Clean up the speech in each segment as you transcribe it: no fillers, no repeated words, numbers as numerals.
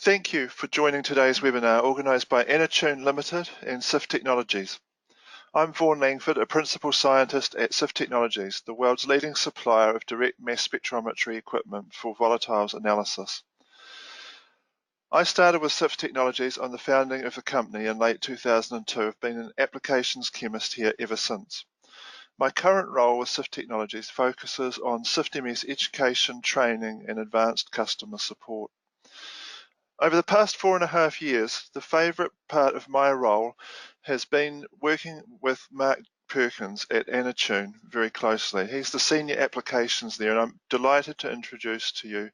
Thank you for joining today's webinar organised by Enertune Limited and Syft Technologies. I'm Vaughan Langford, a Principal Scientist at Syft Technologies, the world's leading supplier of direct mass spectrometry equipment for volatiles analysis. I started with Syft Technologies on the founding of the company in late 2002. I've been an applications chemist here ever since. My current role with Syft Technologies focuses on SIFT-MS education, training and advanced customer support. Over the past 4.5 years, the favourite part of my role has been working with Mark Perkins at Enertune very closely. He's the senior applications there, and I'm delighted to introduce to you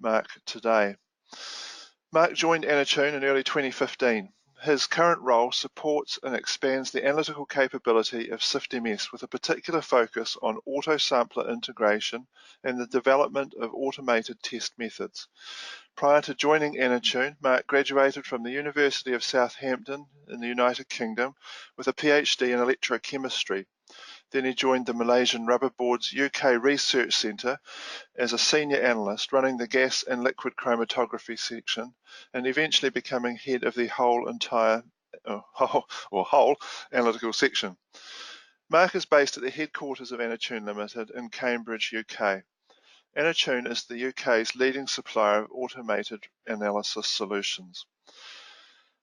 Mark today. Mark joined Enertune in early 2015. His current role supports and expands the analytical capability of SIFT-MS with a particular focus on auto-sampler integration and the development of automated test methods. Prior to joining Enertune, Mark graduated from the University of Southampton in the United Kingdom with a PhD in electrochemistry. Then he joined the Malaysian Rubber Board's UK Research Centre as a senior analyst, running the gas and liquid chromatography section, and eventually becoming head of the whole analytical section. Mark is based at the headquarters of Enertune Limited in Cambridge, UK. Enertune is the UK's leading supplier of automated analysis solutions.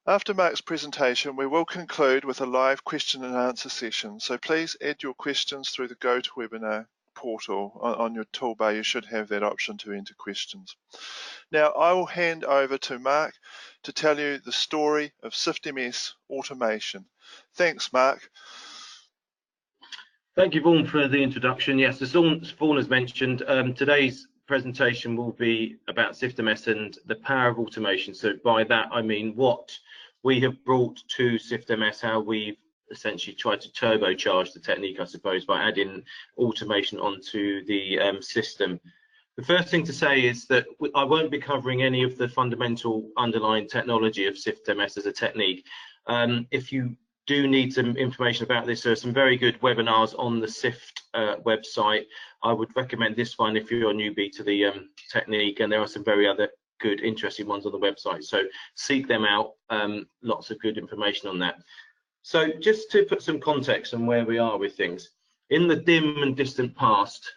After Mark's presentation, we will conclude with a live question and answer session, so please add your questions through the GoToWebinar portal. On your toolbar, you should have that option to enter questions. Now, I will hand over to Mark to tell you the story of SIFT-MS automation. Thanks, Mark. Thank you, Vaughan, for the introduction. Yes, as Vaughan has mentioned, today's presentation will be about SIFT-MS and the power of automation. So by that, I mean what we have brought to SIFT-MS, how we've essentially tried to turbocharge the technique, I suppose, by adding automation onto the system. The first thing to say is that I won't be covering any of the fundamental underlying technology of SIFT-MS as a technique. If you do need some information about this, there are some very good webinars on the Syft website. I would recommend this one if you're a newbie to the technique, and there are some very other good, interesting ones on the website. So seek them out. Lots of good information on that. So just to put some context on where we are with things, in the dim and distant past,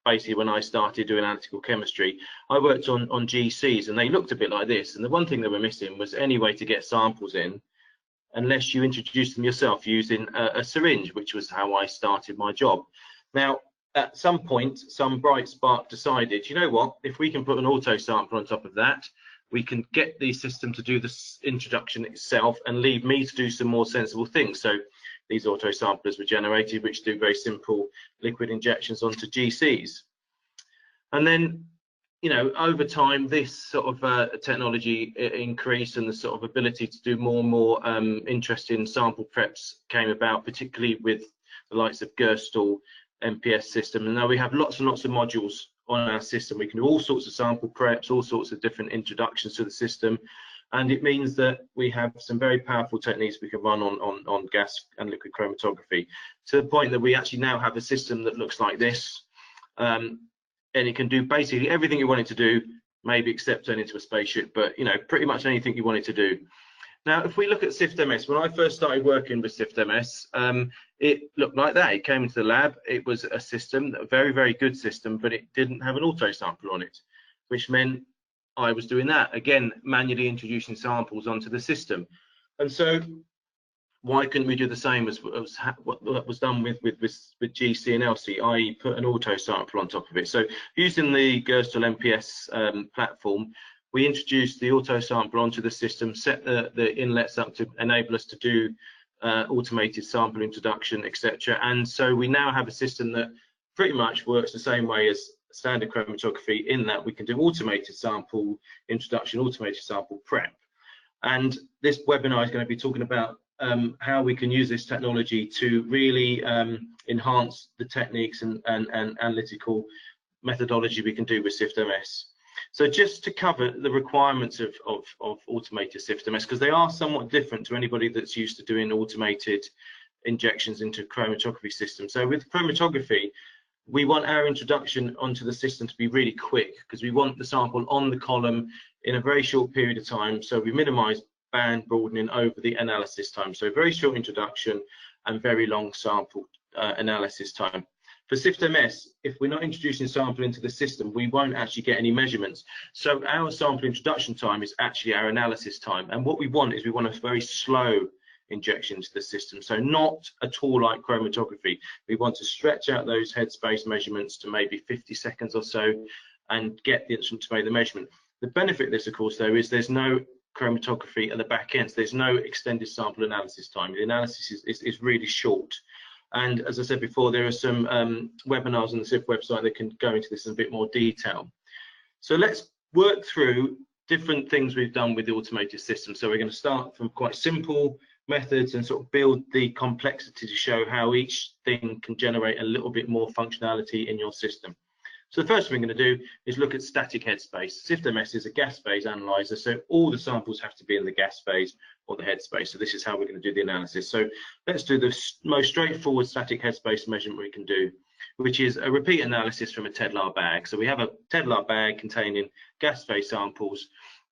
basically when I started doing analytical chemistry, I worked on GCs, and they looked a bit like this. And the one thing they were missing was any way to get samples in, unless you introduced them yourself using a syringe, which was how I started my job. Now, at some point, some bright spark decided, you know what, if we can put an auto sampler on top of that, we can get the system to do the introduction itself and leave me to do some more sensible things. So these auto samplers were generated, which do very simple liquid injections onto GCs. And then, you know, over time, this sort of technology increased, and the sort of ability to do more and more interesting sample preps came about, particularly with the likes of GERSTEL MPS system. And now we have lots and lots of modules on our system. We can do all sorts of sample preps, all sorts of different introductions to the system. And it means that we have some very powerful techniques we can run on gas and liquid chromatography, to the point that we actually now have a system that looks like this. And it can do basically everything you want it to do, maybe except turn into a spaceship, but you know, pretty much anything you want it to do. Now, if we look at SIFT-MS, when I first started working with SIFT-MS, it looked like that. It came into the lab, it was a system, a very, very good system, but it didn't have an auto sampler on it, which meant I was doing that, again, manually introducing samples onto the system. And so why couldn't we do the same as what was done with GC and LC, i.e. put an auto sampler on top of it? So using the GERSTEL MPS platform, we introduced the auto sampler onto the system, set the inlets up to enable us to do automated sample introduction, etc. And so we now have a system that pretty much works the same way as standard chromatography, in that we can do automated sample introduction, automated sample prep. And this webinar is going to be talking about how we can use this technology to really enhance the techniques and analytical methodology we can do with SIFT-MS. So just to cover the requirements of automated SIFT-MS, because they are somewhat different to anybody that's used to doing automated injections into chromatography systems. So with chromatography, we want our introduction onto the system to be really quick, because we want the sample on the column in a very short period of time. So we minimize band broadening over the analysis time. So very short introduction and very long sample analysis time. For SIFT-MS, if we're not introducing sample into the system, we won't actually get any measurements. So our sample introduction time is actually our analysis time. And what we want is we want a very slow injection to the system. So not at all like chromatography. We want to stretch out those headspace measurements to maybe 50 seconds or so and get the instrument to make the measurement. The benefit of this, of course, though, is there's no chromatography at the back end. So there's no extended sample analysis time. The analysis is really short. And as I said before, there are some webinars on the Syft website that can go into this in a bit more detail. So let's work through different things we've done with the automated system. So we're going to start from quite simple methods and sort of build the complexity to show how each thing can generate a little bit more functionality in your system. So the first thing we're going to do is look at static headspace. SIFT-MS is a gas phase analyzer, so all the samples have to be in the gas phase or the headspace. So this is how we're going to do the analysis. So let's do the most straightforward static headspace measurement we can do, which is a repeat analysis from a Tedlar bag. So we have a Tedlar bag containing gas phase samples,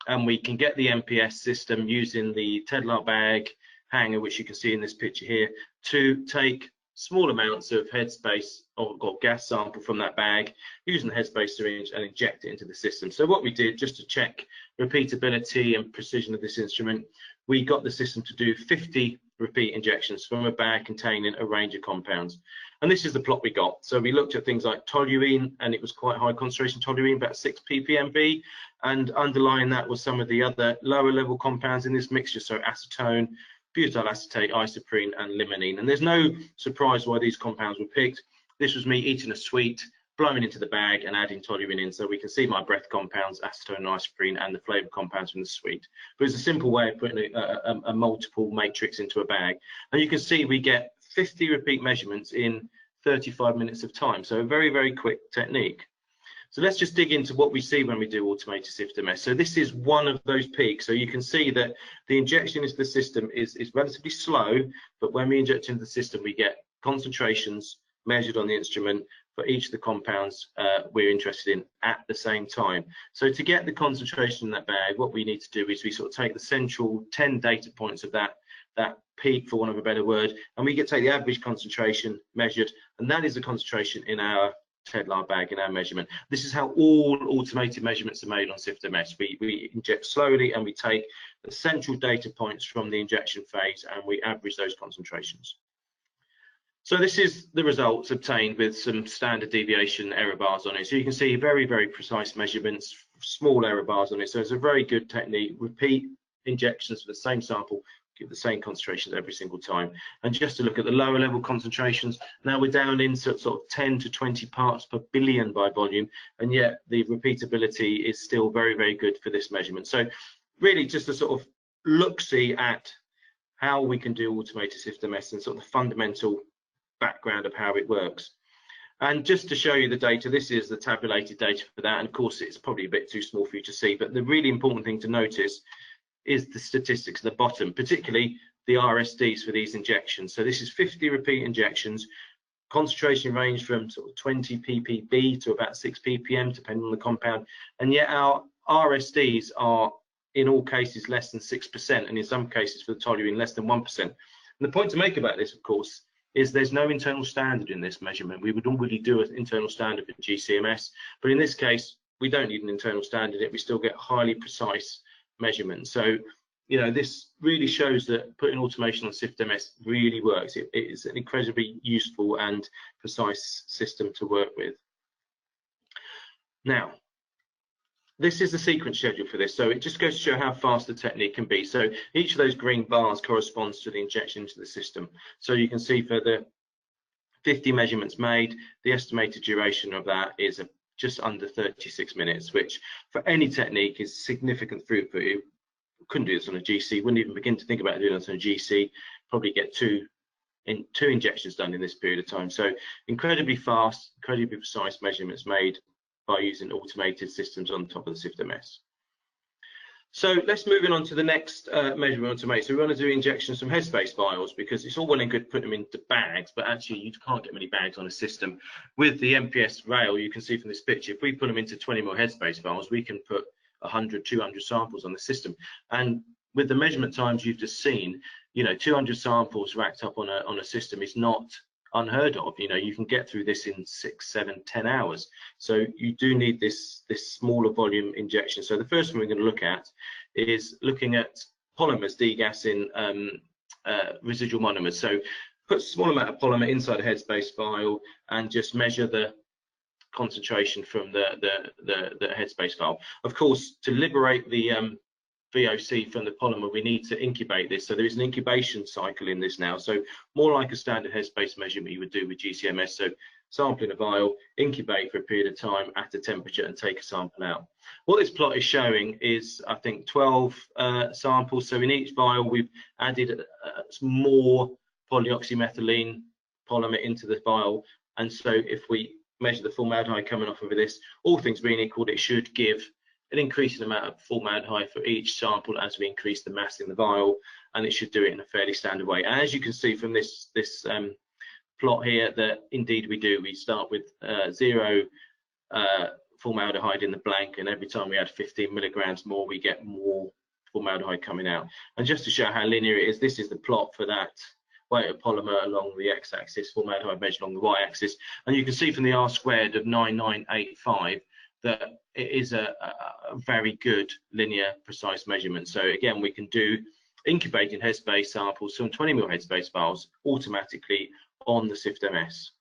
and we can get the MPS system using the Tedlar bag hanger, which you can see in this picture here, to take small amounts of headspace or gas sample from that bag using the headspace syringe and inject it into the system. So what we did, just to check repeatability and precision of this instrument, we got the system to do 50 repeat injections from a bag containing a range of compounds. And this is the plot we got. So we looked at things like toluene, and it was quite high concentration toluene, about 6 ppmv, and underlying that was some of the other lower level compounds in this mixture, so acetone, butyl acetate, isoprene, and limonene. And there's no surprise why these compounds were picked. This was me eating a sweet, blowing into the bag and adding toluene in, so we can see my breath compounds, acetone and isoprene, and the flavor compounds from the sweet. But it's a simple way of putting a multiple matrix into a bag. And you can see we get 50 repeat measurements in 35 minutes of time. So a very, very quick technique. So let's just dig into what we see when we do automated SIFT-MS. So this is one of those peaks. So you can see that the injection into the system is relatively slow, but when we inject into the system, we get concentrations measured on the instrument for each of the compounds we're interested in at the same time. So to get the concentration in that bag, what we need to do is we sort of take the central 10 data points of that peak, for want of a better word, and we get to take the average concentration measured, and that is the concentration in our Tedlar bag in our measurement. This is how all automated measurements are made on SIFT-MS. We inject slowly and we take the central data points from the injection phase and we average those concentrations. So this is the results obtained with some standard deviation error bars on it. So you can see very, very precise measurements, small error bars on it. So it's a very good technique. Repeat injections for the same sample, give the same concentrations every single time. And just to look at the lower level concentrations, now we're down in sort of 10 to 20 parts per billion by volume, and yet the repeatability is still very, very good for this measurement. So really just a sort of look-see at how we can do automated SIFT-MS and sort of the fundamental background of how it works. And just to show you the data, this is the tabulated data for that, and of course it's probably a bit too small for you to see, but the really important thing to notice is the statistics at the bottom, particularly the RSDs for these injections. So this is 50 repeat injections, concentration range from sort of 20 ppb to about 6 ppm depending on the compound, and yet our RSDs are in all cases less than 6%, and in some cases for the toluene less than 1%. And the point to make about this, of course, is there's no internal standard in this measurement. We would already do an internal standard for GCMS, but in this case we don't need an internal standard. We still get highly precise measurement. So, you know, this really shows that putting automation on SIFT-MS really works. It is an incredibly useful and precise system to work with. Now, this is the sequence schedule for this. So it just goes to show how fast the technique can be. So each of those green bars corresponds to the injection into the system. So you can see for the 50 measurements made, the estimated duration of that is just under 36 minutes, which for any technique is significant throughput. You couldn't do this on a GC, wouldn't even begin to think about doing this on a GC, probably get two injections done in this period of time. So incredibly fast, incredibly precise measurements made by using automated systems on top of the SIFT-MS. So let's move on to the next measure we want to make. So we want to do injections from Headspace vials, because it's all well and good putting them into bags, but actually you can't get many bags on a system. With the MPS rail, you can see from this picture, if we put them into 20 ml Headspace vials, we can put 100, 200 samples on the system. And with the measurement times you've just seen, you know, 200 samples racked up on a system is not unheard of. You know, you can get through this in 6, 7, 10 hours. So you do need this smaller volume injection. So the first one we're going to look at is looking at polymers degassing residual monomers. So put a small amount of polymer inside a Headspace vial and just measure the concentration from the Headspace vial. Of course, to liberate the VOC from the polymer, we need to incubate this. So there is an incubation cycle in this now. So more like a standard Headspace measurement you would do with GCMS. So sample in a vial, incubate for a period of time at a temperature, and take a sample out. What this plot is showing is, I think, 12 samples. So in each vial, we've added more polyoxymethylene polymer into the vial. And so if we measure the formaldehyde coming off of this, all things being equal, it should give an increasing amount of formaldehyde for each sample as we increase the mass in the vial, and it should do it in a fairly standard way. And as you can see from this plot here, that indeed we do. We start with 0 formaldehyde in the blank, and every time we add 15 milligrams more, we get more formaldehyde coming out. And just to show how linear it is, this is the plot for that weight of polymer along the x-axis, formaldehyde measured along the y-axis, and you can see from the R² of 9985 that it is a very good linear precise measurement. So again, we can do incubating Headspace samples from 20 ml Headspace vials automatically on the Syft-MS.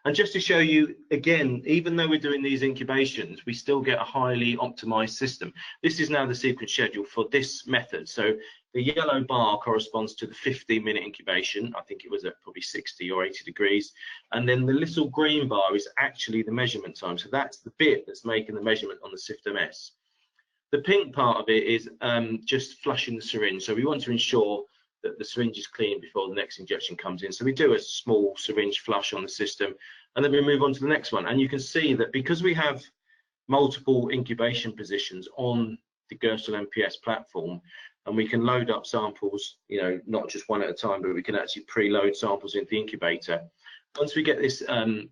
And just to show you again, even though we're doing these incubations, we still get a highly optimized system. This is now the sequence schedule for this method. So the yellow bar corresponds to the 15-minute incubation. I think it was at probably 60 or 80 degrees. And then the little green bar is actually the measurement time. So that's the bit that's making the measurement on the Syft-MS. The pink part of it is just flushing the syringe. So we want to ensure that the syringe is clean before the next injection comes in. So we do a small syringe flush on the system, and then we move on to the next one. And you can see that because we have multiple incubation positions on the GERSTEL MPS platform, and we can load up samples, you know, not just one at a time, but we can actually preload samples into the incubator. Once we get this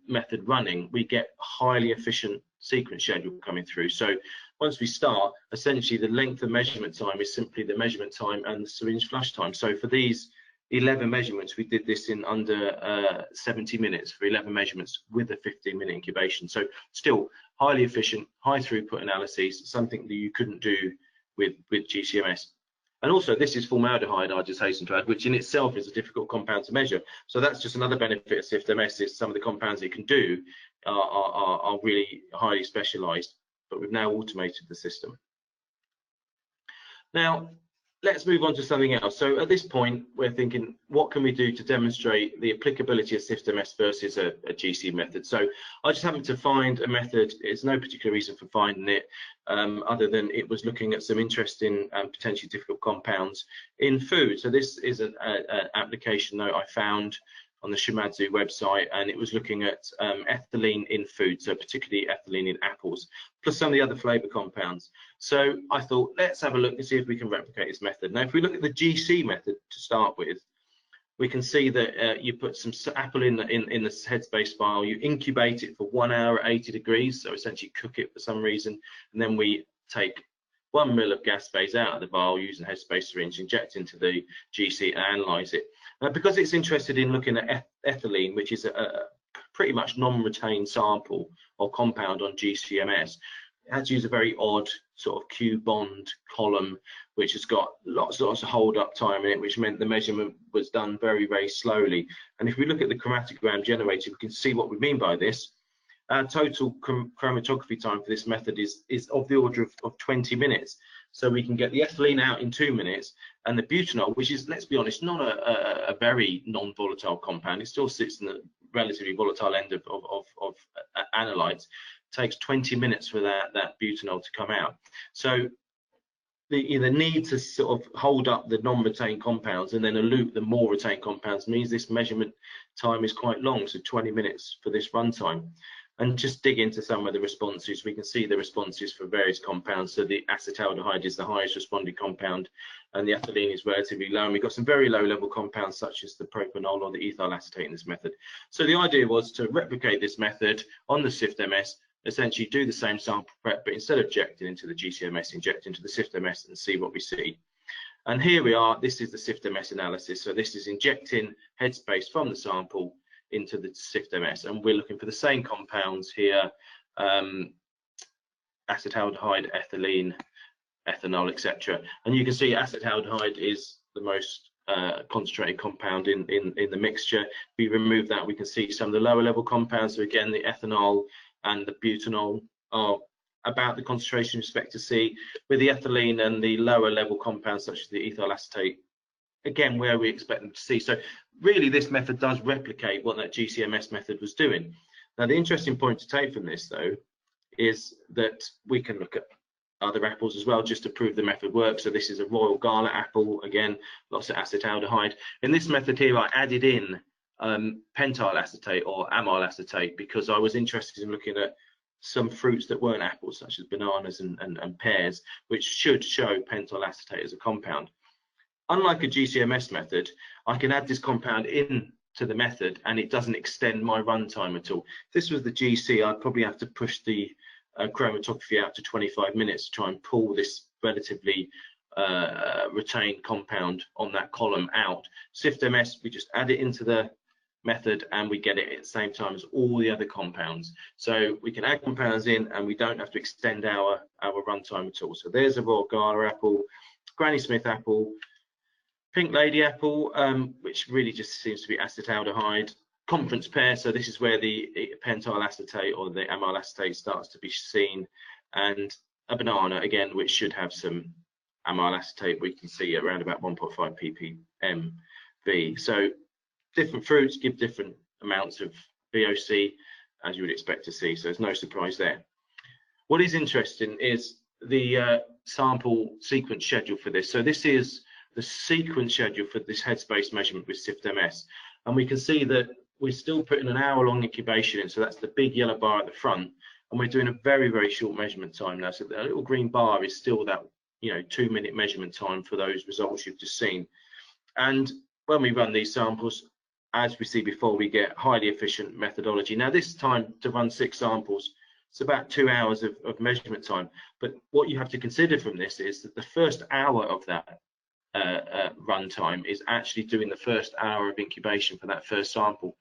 method running, we get a highly efficient sequence schedule coming through. So once we start, essentially the length of measurement time is simply the measurement time and the syringe flush time. So for these 11 measurements, we did this in under 70 minutes for 11 measurements with a 15-minute incubation. So still highly efficient, high throughput analyses, something that you couldn't do with GCMS. And also, this is formaldehyde, I just hasten to add, which in itself is a difficult compound to measure. So that's just another benefit of Syft-MS, is some of the compounds it can do are really highly specialized, but we've now automated the system. Now, let's move on to something else. So at this point, we're thinking, what can we do to demonstrate the applicability of Syft-MS versus a GC method? So I just happened to find a method. There's no particular reason for finding it, other than it was looking at some interesting and potentially difficult compounds in food. So this is an application note I found on the Shimadzu website, and it was looking at ethylene in food, so particularly ethylene in apples, plus some of the other flavor compounds. So I thought, let's have a look and see if we can replicate this method. Now, if we look at the GC method to start with, we can see that you put some apple in the Headspace vial, you incubate it for 1 hour at 80 degrees, so essentially cook it for some reason, and then we take 1 ml of gas phase out of the vial using a Headspace syringe, inject into the GC and analyze it. Because it's interested in looking at ethylene, which is a pretty much non-retained sample or compound on GCMS, it had to use a very odd sort of Q bond column, which has got lots of hold up time in it, which meant the measurement was done very, very slowly. And if we look at the chromatogram generator, we can see what we mean by this. Our total chromatography time for this method is of the order of 20 minutes. So we can get the ethylene out in 2 minutes, and the butanol, which is, let's be honest, not a very non-volatile compound, it still sits in the relatively volatile end of analytes, takes 20 minutes for that butanol to come out. So the need to sort of hold up the non-retained compounds and then elute the more retained compounds means this measurement time is quite long, so 20 minutes for this runtime. and just dig into some of the responses. We can see the responses for various compounds. So the acetaldehyde is the highest responding compound, and the ethylene is relatively low. And we've got some very low level compounds such as the propanol or the ethyl acetate in this method. So the idea was to replicate this method on the SIFT-MS, essentially do the same sample prep, but instead of injecting into the GC-MS, inject into the SIFT-MS and see what we see. And here we are, this is the SIFT-MS analysis. So this is injecting Headspace from the sample into the SIFT-MS, and we're looking for the same compounds here, acetaldehyde, ethylene, ethanol, etc. And you can see acetaldehyde is the most concentrated compound in the mixture. If we remove that, we can see some of the lower level compounds. So again, the ethanol and the butanol are about the concentration we expect to see, with the ethylene and the lower level compounds such as the ethyl acetate, again, where we expect them to see. So really this method does replicate what that GC-MS method was doing. Now the interesting point to take from this though is that we can look at other apples as well just to prove the method works. So this is a Royal Gala apple, again, lots of acetaldehyde. In this method here I added in pentyl acetate or amyl acetate because I was interested in looking at some fruits that weren't apples, such as bananas and pears, which should show pentyl acetate as a compound. Unlike a GC-MS method, I can add this compound in to the method and it doesn't extend my runtime at all. If this was the GC, I'd probably have to push the chromatography out to 25 minutes to try and pull this relatively retained compound on that column out. SIFT-MS, we just add it into the method and we get it at the same time as all the other compounds. So we can add compounds in and we don't have to extend our runtime at all. So there's a Royal Gala apple, Granny Smith apple, Pink Lady apple, which really just seems to be acetaldehyde, Conference pear, so this is where the pentyl acetate or the amyl acetate starts to be seen, and a banana again, which should have some amyl acetate. We can see around about 1.5 ppmv. So different fruits give different amounts of VOC, as you would expect to see, so there's no surprise there. What is interesting is the sample sequence schedule for this. So this is the sequence schedule for this Headspace measurement with SIFT-MS, and we can see that we're still putting an hour-long incubation in, so that's the big yellow bar at the front, and we're doing a very, very short measurement time now. So the little green bar is still that 2-minute measurement time for those results you've just seen. And when we run these samples, as we see before, we get highly efficient methodology. Now this time to run 6 samples, it's about 2 hours of measurement time. But what you have to consider from this is that the first hour of that runtime is actually doing the first hour of incubation for that first sample.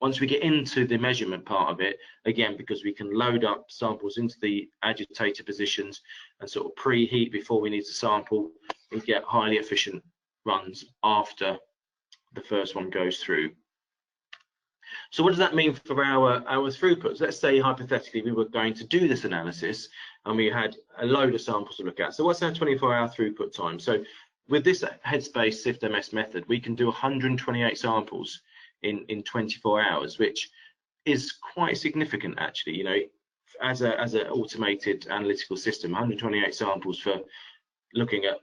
Once we get into the measurement part of it, again, because we can load up samples into the agitator positions and sort of preheat before we need to sample, we get highly efficient runs after the first one goes through. So what does that mean for our throughputs? Let's say hypothetically we were going to do this analysis and we had a load of samples to look at. So what's our 24-hour throughput time? So with this Headspace SIFT-MS method, we can do 128 samples in 24 hours, which is quite significant actually. As an automated analytical system, 128 samples for looking at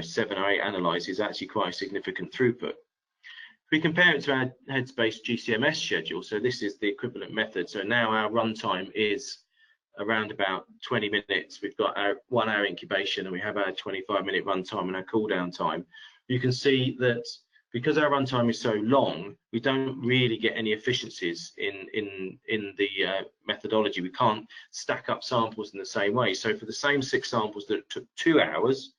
7 or 8 analyses is actually quite a significant throughput. If we compare it to our Headspace GC-MS schedule, so this is the equivalent method. So now our runtime is around about 20 minutes. We've got our 1 hour incubation and we have our 25-minute runtime and our cool down time. You can see that because our runtime is so long, we don't really get any efficiencies in the methodology. We can't stack up samples in the same way. So for the same 6 samples that took 2 hours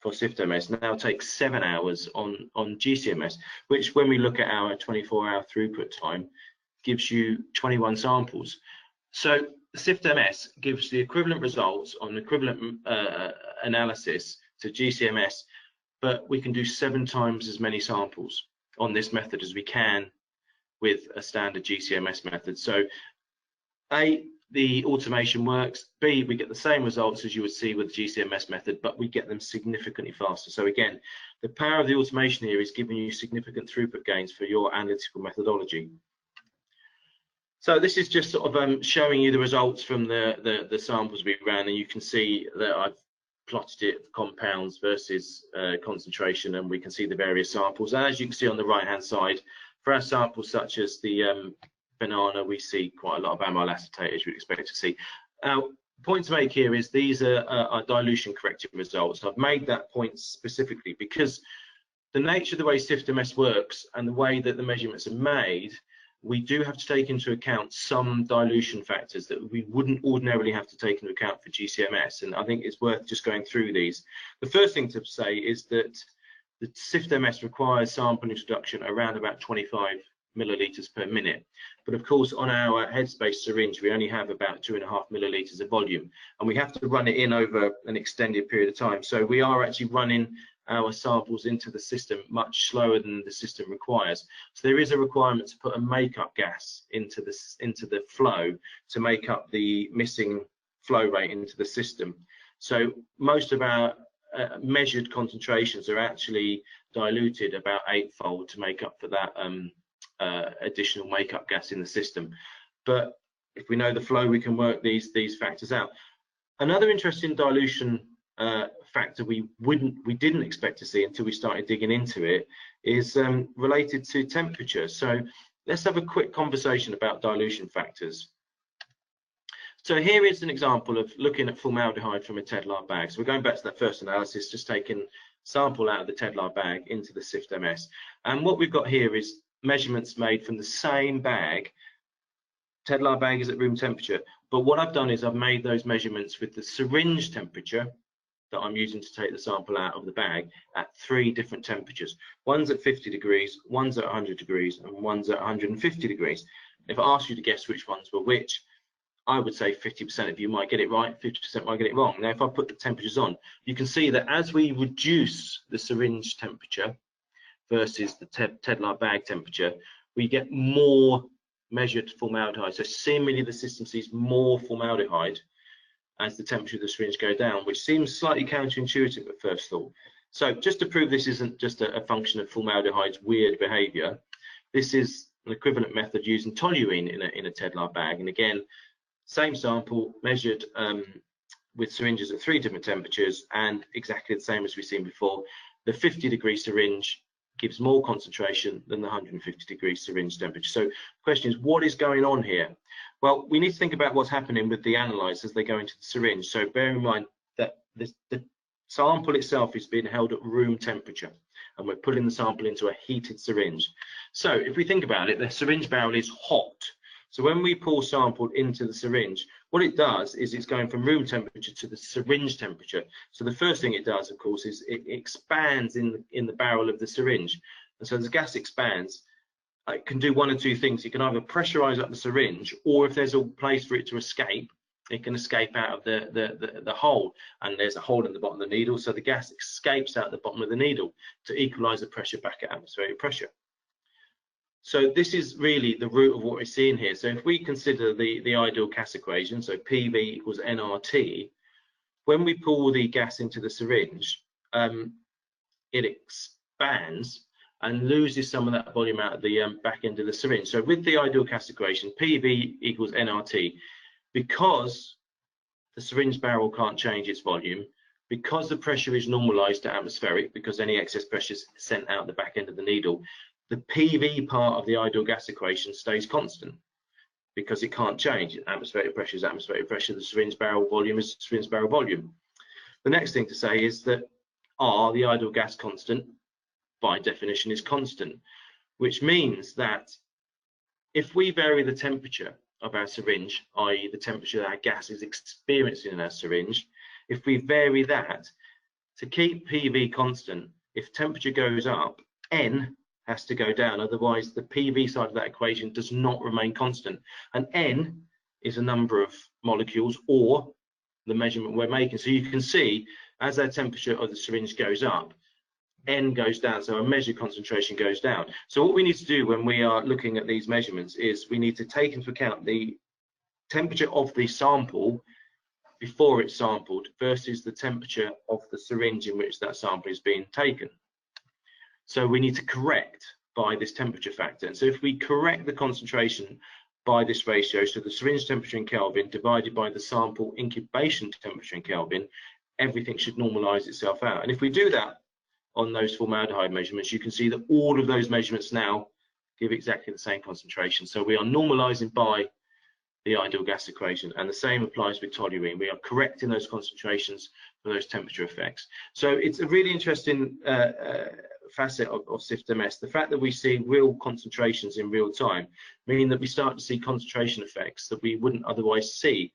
for SIFT-MS, now takes 7 hours on GC-MS, which when we look at our 24-hour throughput time, gives you 21 samples. So SIFT-MS gives the equivalent results on equivalent analysis to GC-MS, but we can do 7 times as many samples on this method as we can with a standard GC-MS method. So A, the automation works. B, we get the same results as you would see with the GC-MS method, but we get them significantly faster. So again, the power of the automation here is giving you significant throughput gains for your analytical methodology. So this is just sort of showing you the results from the samples we ran, and you can see that I've plotted it for compounds versus concentration, and we can see the various samples. And as you can see on the right hand side, for our samples such as the banana, we see quite a lot of amyl acetate, as you'd expect to see. Now, the point to make here is these are dilution corrected results. I've made that point specifically because the nature of the way SIFT-MS works and the way that the measurements are made, we do have to take into account some dilution factors that we wouldn't ordinarily have to take into account for GCMS, and I think it's worth just going through these. The first thing to say is that the SIFT-MS requires sample introduction around about 25 millilitres per minute, but of course on our Headspace syringe we only have about 2.5 millilitres of volume, and we have to run it in over an extended period of time, so we are actually running our samples into the system much slower than the system requires. So there is a requirement to put a makeup gas into the flow to make up the missing flow rate into the system. So most of our measured concentrations are actually diluted about 8-fold to make up for that additional makeup gas in the system. But if we know the flow, we can work these factors out. Another interesting dilution factor we didn't expect to see until we started digging into it is related to temperature. So let's have a quick conversation about dilution factors. So here is an example of looking at formaldehyde from a Tedlar bag. So we're going back to that first analysis, just taking sample out of the Tedlar bag into the SIFT-MS. And what we've got here is measurements made from the same bag. Tedlar bag is at room temperature, but what I've done is I've made those measurements with the syringe temperature that I'm using to take the sample out of the bag at 3 different temperatures. One's at 50 degrees, one's at 100 degrees, and one's at 150 degrees. If I asked you to guess which ones were which, I would say 50% of you might get it right, 50% might get it wrong. Now, if I put the temperatures on, you can see that as we reduce the syringe temperature versus the Tedlar bag temperature, we get more measured formaldehyde. So seemingly the system sees more formaldehyde as the temperature of the syringe go down, which seems slightly counterintuitive at first thought. So just to prove this isn't just a function of formaldehyde's weird behavior, this is an equivalent method using toluene in a Tedlar bag. And again, same sample measured with syringes at 3 different temperatures and exactly the same as we've seen before. The 50-degree syringe gives more concentration than the 150-degree syringe temperature. So the question is, what is going on here? Well, we need to think about what's happening with the analyzers as they go into the syringe. So bear in mind that the sample itself is being held at room temperature, and we're putting the sample into a heated syringe. So if we think about it, the syringe barrel is hot. So when we pour sample into the syringe, what it does is it's going from room temperature to the syringe temperature. So the first thing it does, of course, is it expands in the barrel of the syringe. And so as the gas expands, it can do one of 2 things. It can either pressurize up the syringe, or if there's a place for it to escape, it can escape out of the hole. And there's a hole in the bottom of the needle, so the gas escapes out the bottom of the needle to equalize the pressure back at atmospheric pressure. So this is really the root of what we're seeing here. So if we consider the ideal gas equation, so PV equals nRT, when we pour the gas into the syringe, it expands and loses some of that volume out of the back end of the syringe. So with the ideal gas equation, PV equals nRT, because the syringe barrel can't change its volume, because the pressure is normalized to atmospheric, because any excess pressure is sent out the back end of the needle, the PV part of the ideal gas equation stays constant because it can't change. Atmospheric pressure is atmospheric pressure, the syringe barrel volume is syringe barrel volume. The next thing to say is that R, the ideal gas constant, by definition is constant, which means that if we vary the temperature of our syringe, i.e. the temperature that our gas is experiencing in our syringe, if we vary that, to keep PV constant, if temperature goes up, N has to go down, otherwise the PV side of that equation does not remain constant. And N is a number of molecules, or the measurement we're making. So you can see as our temperature of the syringe goes up, N goes down, so our measured concentration goes down. So what we need to do when we are looking at these measurements is we need to take into account the temperature of the sample before it's sampled versus the temperature of the syringe in which that sample is being taken. So we need to correct by this temperature factor. And so if we correct the concentration by this ratio, so the syringe temperature in Kelvin divided by the sample incubation temperature in Kelvin, everything should normalize itself out. And if we do that on those formaldehyde measurements, you can see that all of those measurements now give exactly the same concentration. So we are normalizing by the ideal gas equation, and the same applies with toluene. We are correcting those concentrations for those temperature effects. So it's a really interesting facet of SIFT-MS, the fact that we see real concentrations in real time, meaning that we start to see concentration effects that we wouldn't otherwise see.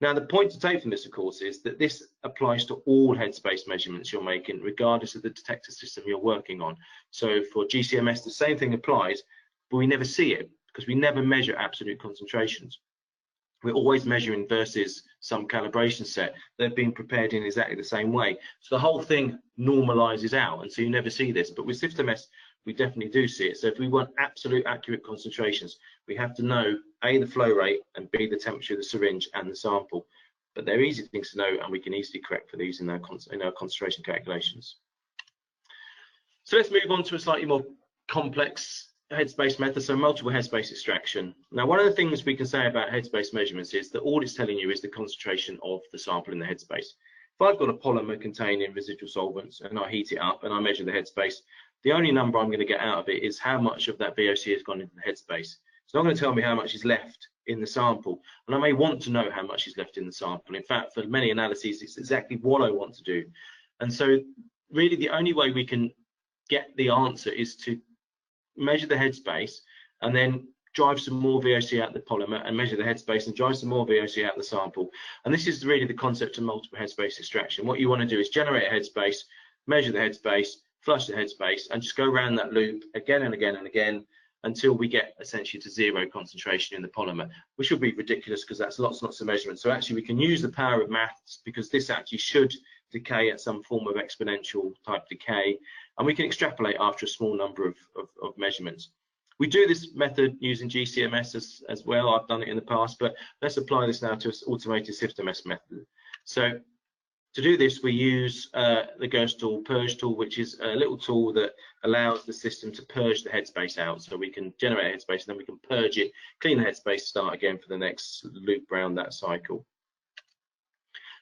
Now, the point to take from this, of course, is that this applies to all headspace measurements you're making, regardless of the detector system you're working on. So for GCMS, the same thing applies, but we never see it because we never measure absolute concentrations. We're always measuring versus some calibration set. They're being prepared in exactly the same way. So the whole thing normalizes out, and so you never see this. But with SIFT-MS, we definitely do see it. So if we want absolute accurate concentrations, we have to know A, the flow rate, and B, the temperature of the syringe and the sample. But they're easy things to know, and we can easily correct for these in our concentration calculations. So let's move on to a slightly more complex headspace method, so multiple headspace extraction. Now, one of the things we can say about headspace measurements is that all it's telling you is the concentration of the sample in the headspace. If I've got a polymer containing residual solvents and I heat it up and I measure the headspace, the only number I'm going to get out of it is how much of that VOC has gone into the headspace. It's not going to tell me how much is left in the sample, and I may want to know how much is left in the sample. In fact, for many analyses, it's exactly what I want to do. And so really the only way we can get the answer is to measure the headspace and then drive some more VOC out the polymer and measure the headspace and drive some more VOC out the sample. And this is really the concept of multiple headspace extraction. What you want to do is generate a headspace, measure the headspace, flush the headspace, and just go around that loop again and again and again until we get essentially to zero concentration in the polymer, which will be ridiculous because that's lots and lots of measurements. So actually we can use the power of maths, because this actually should decay at some form of exponential type decay, and we can extrapolate after a small number of measurements. We do this method using GCMS as well. I've done it in the past, but let's apply this now to an automated SIFT-MS method. So to do this, we use the GERSTEL purge tool, which is a little tool that allows the system to purge the headspace out. So we can generate a headspace and then we can purge it, clean the headspace, start again for the next loop round that cycle.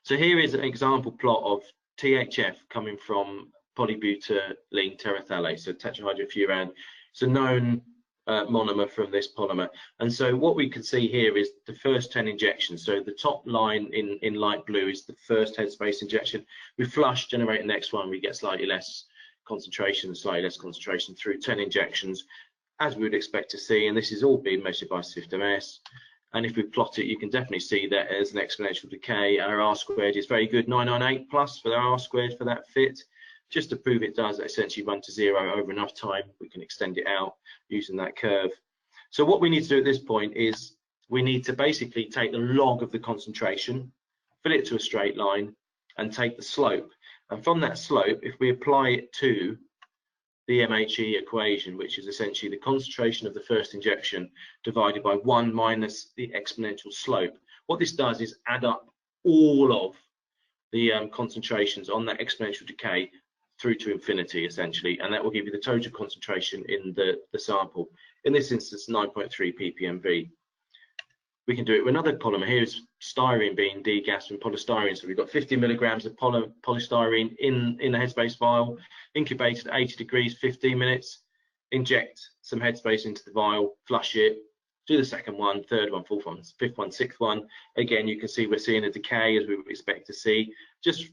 So here is an example plot of THF coming from polybutylene terephthalate, so tetrahydrofuran. It's a known monomer from this polymer, and so what we can see here is the first 10 injections. So the top line in light blue is the first headspace injection. We flush, generate the next one, we get slightly less concentration through 10 injections, as we would expect to see, and this is all being measured by SIFT-MS. And if we plot it, you can definitely see that as an exponential decay. Our R squared is very good, 998 plus for the R squared for that fit. Just to prove it does essentially run to zero over enough time, we can extend it out using that curve. So what we need to do at this point is we need to basically take the log of the concentration, fill it to a straight line, and take the slope. And from that slope, if we apply it to the MHE equation, which is essentially the concentration of the first injection divided by 1 minus the exponential slope, what this does is add up all of the concentrations on that exponential decay through to infinity, essentially, and that will give you the total concentration in the sample. In this instance, 9.3 ppmv. We can do it with another polymer. Here's styrene being degassed from polystyrene. So we've got 50 milligrams of polystyrene in the headspace vial, incubated at 80 degrees, 15 minutes, inject some headspace into the vial, flush it, do the second one, third one, fourth one, fifth one, sixth one. Again, you can see we're seeing a decay as we would expect to see. Just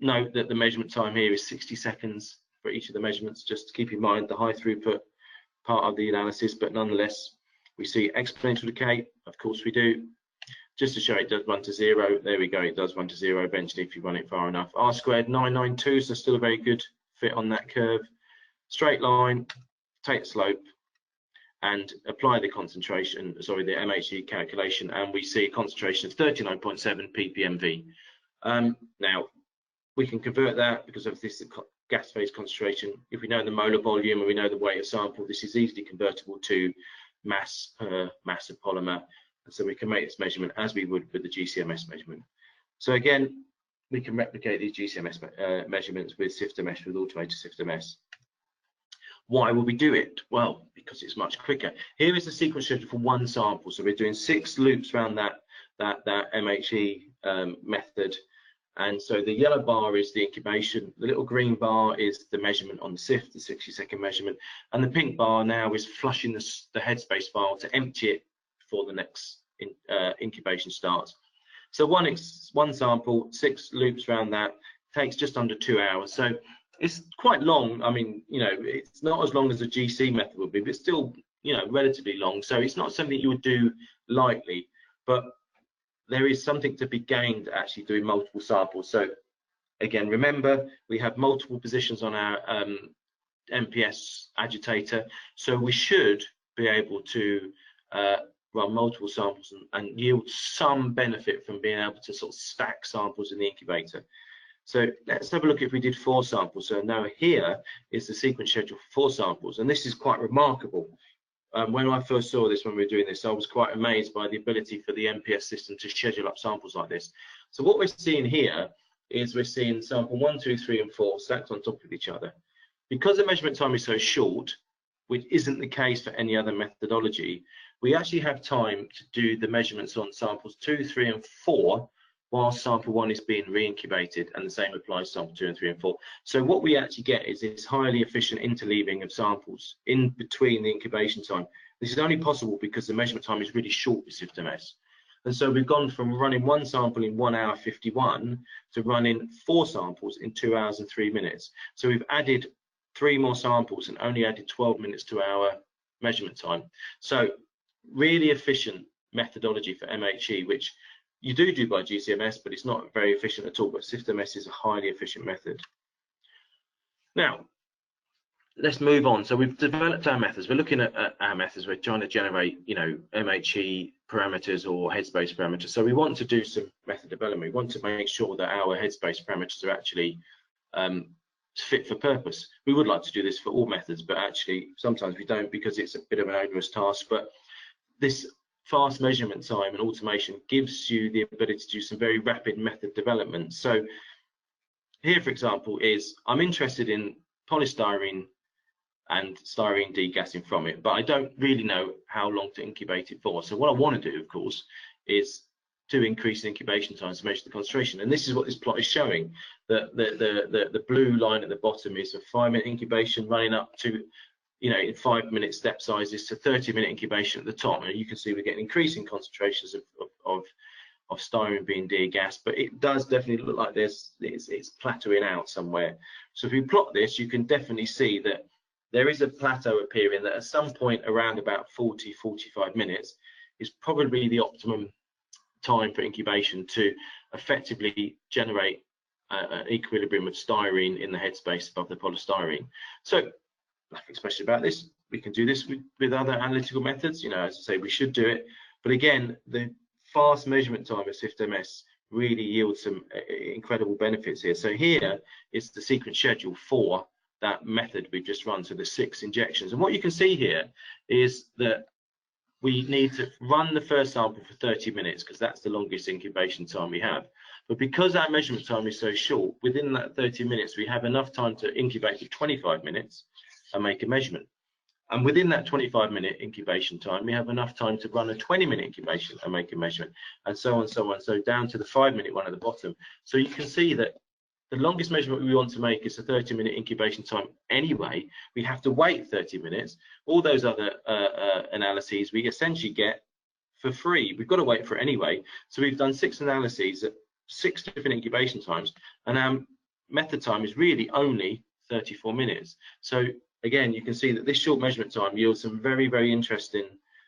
note that the measurement time here is 60 seconds for each of the measurements, just to keep in mind the high throughput part of the analysis, but nonetheless, we see exponential decay, of course we do. Just to show it does run to zero, there we go, it does run to zero eventually if you run it far enough. R squared 992, so still a very good fit on that curve. Straight line, take the slope, and apply the concentration, sorry, the MHE calculation, and we see a concentration of 39.7 ppmv. Now, we can convert that because of this gas phase concentration. If we know the molar volume and we know the weight of sample, this is easily convertible to mass per mass of polymer, and so we can make this measurement as we would with the GCMS measurement. So again, we can replicate these GCMS measurements with SIFT-MS, with automated SIFT-MS. Why will we do it? Well, because it's much quicker. Here is the sequence schedule for one sample, so we're doing 6 loops around that MHE method, And so the yellow bar is the incubation, the little green bar is the measurement on the SIFT, the 60-second measurement, and the pink bar now is flushing the Headspace file to empty it before the next incubation starts. So one sample, 6 loops around that, takes just under 2 hours. So it's quite long. I mean, you know, it's not as long as a GC method would be, but still, you know, relatively long. So it's not something you would do lightly, but there is something to be gained actually doing multiple samples. So again, remember, we have multiple positions on our MPS agitator, so we should be able to run multiple samples and yield some benefit from being able to sort of stack samples in the incubator. So let's have a look if we did 4 samples. So now here is the sequence schedule for 4 samples, and this is quite remarkable. When I first saw this, when we were doing this, I was quite amazed by the ability for the MPS system to schedule up samples like this. So what we're seeing here is we're seeing sample 1, 2, 3, and 4 stacked on top of each other. Because the measurement time is so short, which isn't the case for any other methodology, we actually have time to do the measurements on samples 2, 3, and 4 while sample 1 is being re-incubated, and the same applies to sample 2 and 3 and 4. So what we actually get is this highly efficient interleaving of samples in between the incubation time. This is only possible because the measurement time is really short with SIFT-MS. And so we've gone from running 1 sample in 1 hour 51 to running 4 samples in 2 hours and 3 minutes. So we've added 3 more samples and only added 12 minutes to our measurement time. So really efficient methodology for MHE, which you do by GCMS, but it's not very efficient at all. But SIFT-MS is a highly efficient method. Now, let's move on. So we've developed our methods. We're looking at our methods. We're trying to generate, you know, MHE parameters or Headspace parameters. So we want to do some method development. We want to make sure that our Headspace parameters are actually fit for purpose. We would like to do this for all methods, but actually sometimes we don't because it's a bit of an onerous task. But this fast measurement time and automation gives you the ability to do some very rapid method development. So here, for example, is I'm interested in polystyrene and styrene degassing from it, but I don't really know how long to incubate it for. So what I want to do, of course, is to increase incubation times to measure the concentration. And this is what this plot is showing. The blue line at the bottom is a 5-minute incubation running up to, you know, in 5-minute step sizes to 30-minute incubation at the top. And you can see we're getting increasing concentrations of styrene being degassed, but it does definitely look like it's plateauing out somewhere. So if we plot this, you can definitely see that there is a plateau appearing that at some point around about 40-45 minutes is probably the optimum time for incubation to effectively generate an equilibrium of styrene in the headspace above the polystyrene. So nothing special about this. We can do this with other analytical methods. You know, as I say, we should do it. But again, the fast measurement time of SIFT-MS really yields some incredible benefits here. So here is the sequence schedule for that method we've just run, so the 6 injections. And what you can see here is that we need to run the first sample for 30 minutes because that's the longest incubation time we have. But because our measurement time is so short, within that 30 minutes, we have enough time to incubate for 25 minutes and make a measurement. And within that 25-minute incubation time, we have enough time to run a 20-minute incubation and make a measurement, and so on, so on. So down to the 5-minute one at the bottom. So you can see that the longest measurement we want to make is a 30-minute incubation time anyway. We have to wait 30 minutes. All those other analyses we essentially get for free. We've got to wait for it anyway. So we've done 6 analyses at 6 different incubation times, and our method time is really only 34 minutes. So again, you can see that this short measurement time yields some very, very interesting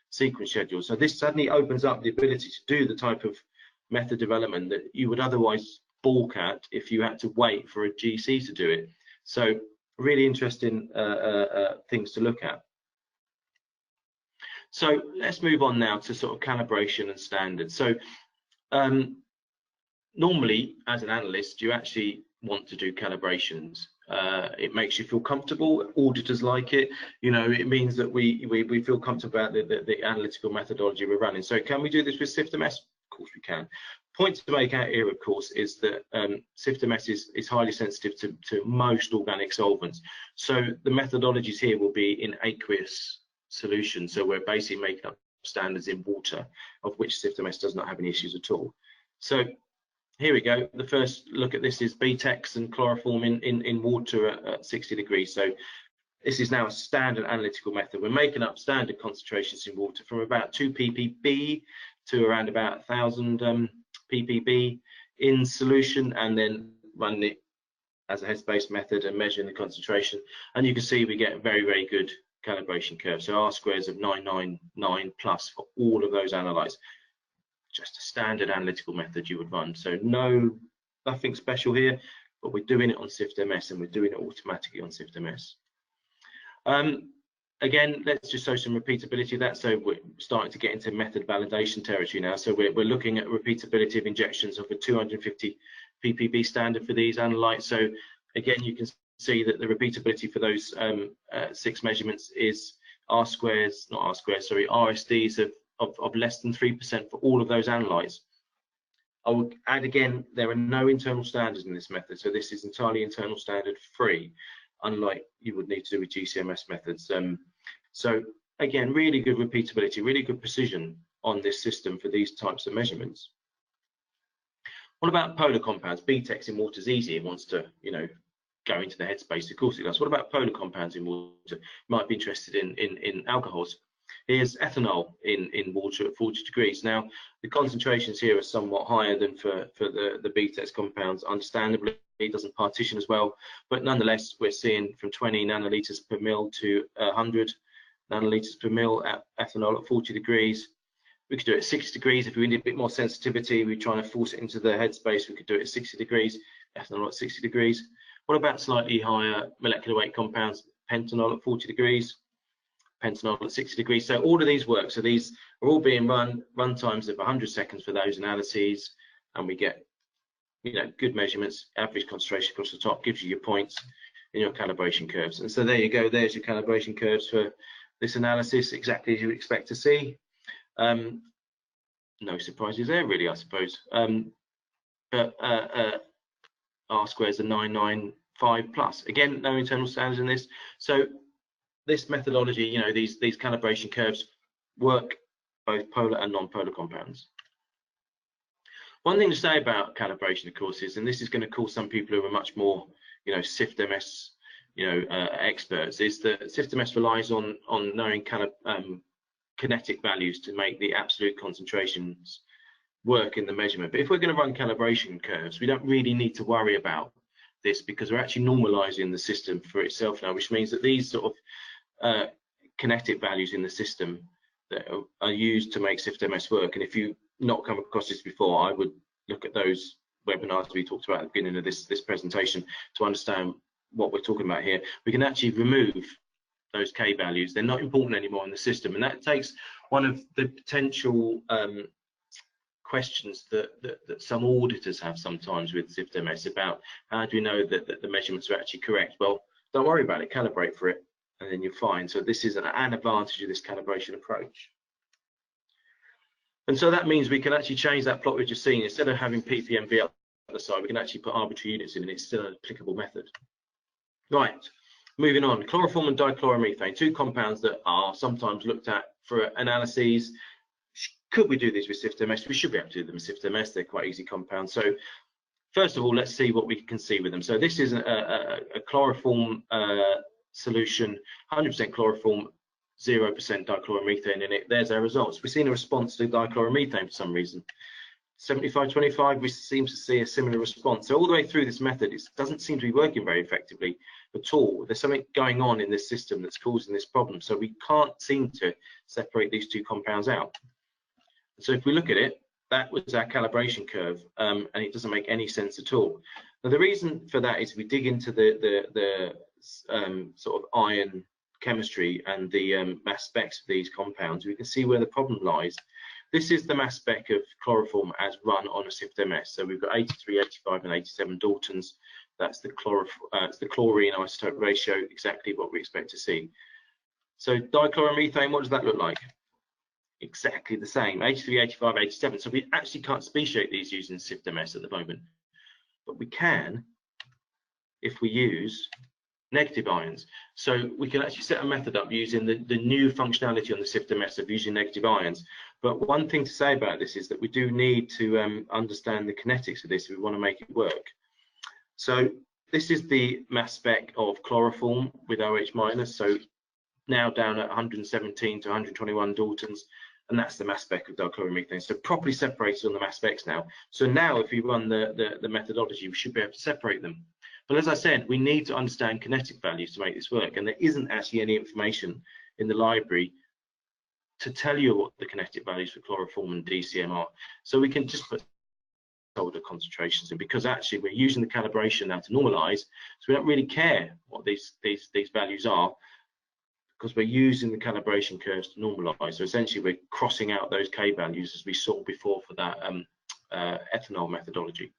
sequence schedules. So this suddenly opens up the ability to do the type of method development that you would otherwise balk at if you had to wait for a GC to do it. So really interesting things to look at. So let's move on now to sort of calibration and standards. So normally, as an analyst, you actually want to do calibrations. It makes you feel comfortable. Auditors like it. You know, it means that we feel comfortable about the analytical methodology we're running. So can we do this with SIFT-MS? Of course we can. Point to make out here, of course, is that SIFT-MS is highly sensitive to most organic solvents. So the methodologies here will be in aqueous solution. So we're basically making up standards in water, of which SIFT-MS does not have any issues at all. So here we go. The first look at this is BTEX and chloroform in water at 60 degrees. So this is now a standard analytical method. We're making up standard concentrations in water from about 2 ppb to around about 1000 ppb in solution, and then run it as a Headspace method and measuring the concentration. And you can see we get a very, very good calibration curve. So R squares of 999 plus for all of those analyses. Just a standard analytical method you would run. So nothing special here, but we're doing it on SIFT-MS, and we're doing it automatically on SIFT-MS. Again, let's just show some repeatability of that. So we're starting to get into method validation territory now. So we're looking at repeatability of injections of a 250 ppb standard for these analytes. So again, you can see that the repeatability for those 6 measurements is RSDs of less than 3% for all of those analytes. I will add again, there are no internal standards in this method, so this is entirely internal standard free, unlike you would need to do with GCMS methods. So again, really good repeatability, really good precision on this system for these types of measurements. What about polar compounds? BTEX in water is easy. It wants to, go into the Headspace. Of course it does. What about polar compounds in water? You might be interested in alcohols. Here's ethanol in water at 40 degrees. Now, the concentrations here are somewhat higher than for the BTEX compounds. Understandably, it doesn't partition as well, but nonetheless, we're seeing from 20 nanoliters per mil to 100 nanoliters per mil at ethanol at 40 degrees. We could do it at 60 degrees. If we need a bit more sensitivity, we're trying to force it into the Headspace, we could do it at 60 degrees, ethanol at 60 degrees. What about slightly higher molecular weight compounds? Pentanol at 40 degrees, pentanol at 60 degrees. So all of these work. So these are all being run times of 100 seconds for those analyses, and we get good measurements. Average concentration across the top gives you your points in your calibration curves. And so there you go. There's your calibration curves for this analysis, exactly as you would expect to see. No surprises there, really, I suppose. R squares are 995 plus. Again, no internal standards in this. So this methodology, these calibration curves work both polar and non-polar compounds. One thing to say about calibration, of course, is, and this is going to cause some people who are much more, SIFT-MS, experts, is that SIFT-MS relies on knowing kinetic values to make the absolute concentrations work in the measurement. But if we're going to run calibration curves, we don't really need to worry about this, because we're actually normalizing the system for itself now, which means that these sort of kinetic values in the system that are used to make SIFT-MS work, and if you've not come across this before, I would look at those webinars we talked about at the beginning of this presentation to understand what we're talking about here. We can actually remove those K values. They're not important anymore in the system, and that takes one of the potential questions that some auditors have sometimes with SIFT-MS about how do we know that the measurements are actually correct. Well, don't worry about it, calibrate for it, and then you're fine. So this is an advantage of this calibration approach. And so that means we can actually change that plot we've just seen. Instead of having ppmv up the side, we can actually put arbitrary units in, and it's still an applicable method. Right, moving on. Chloroform and dichloromethane, 2 compounds that are sometimes looked at for analyses. Could we do these with SIFT-MS? We should be able to do them with SIFT-MS. They're quite easy compounds. So first of all, let's see what we can see with them. So this is a chloroform solution, 100% chloroform, 0% dichloromethane in it. There's our results. We've seen a response to dichloromethane for some reason. 75-25, we seem to see a similar response. So all the way through this method, it doesn't seem to be working very effectively at all. There's something going on in this system that's causing this problem. So we can't seem to separate these 2 compounds out. So if we look at it, that was our calibration curve, and it doesn't make any sense at all. Now the reason for that is we dig into the sort of ion chemistry and the mass specs of these compounds, we can see where the problem lies. This is the mass spec of chloroform as run on a SIFT-MS. So we've got 83, 85, and 87 Daltons. That's the chlorine isotope ratio, exactly what we expect to see. So dichloromethane, what does that look like? Exactly the same, 83, 85, 87. So we actually can't speciate these using SIFT-MS at the moment, but we can if we use negative ions. So we can actually set a method up using the new functionality on the SIFT-MS of using negative ions. But one thing to say about this is that we do need to understand the kinetics of this if we want to make it work. So this is the mass spec of chloroform with OH-, so now down at 117 to 121 Daltons, and that's the mass spec of dichloromethane. So properly separated on the mass specs now. So now if we run the methodology, we should be able to separate them. But as I said, we need to understand kinetic values to make this work, and there isn't actually any information in the library to tell you what the kinetic values for chloroform and DCM are. So we can just put solder concentrations in, because actually we're using the calibration now to normalize, so we don't really care what these values are, because we're using the calibration curves to normalize. So essentially we're crossing out those K values as we saw before for that ethanol methodology.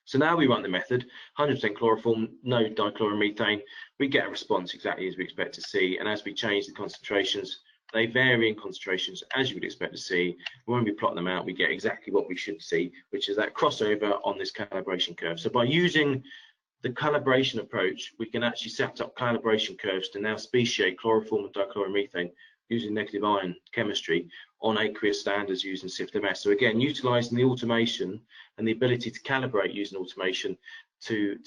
So now we run the method, 100% chloroform, no dichloromethane, we get a response exactly as we expect to see, and as we change the concentrations, they vary in concentrations as you would expect to see. When we plot them out, we get exactly what we should see, which is that crossover on this calibration curve. So by using the calibration approach, we can actually set up calibration curves to now speciate chloroform and dichloromethane using negative ion chemistry on aqueous standards using SIFT-MS. So again, utilizing the automation and the ability to calibrate using automation to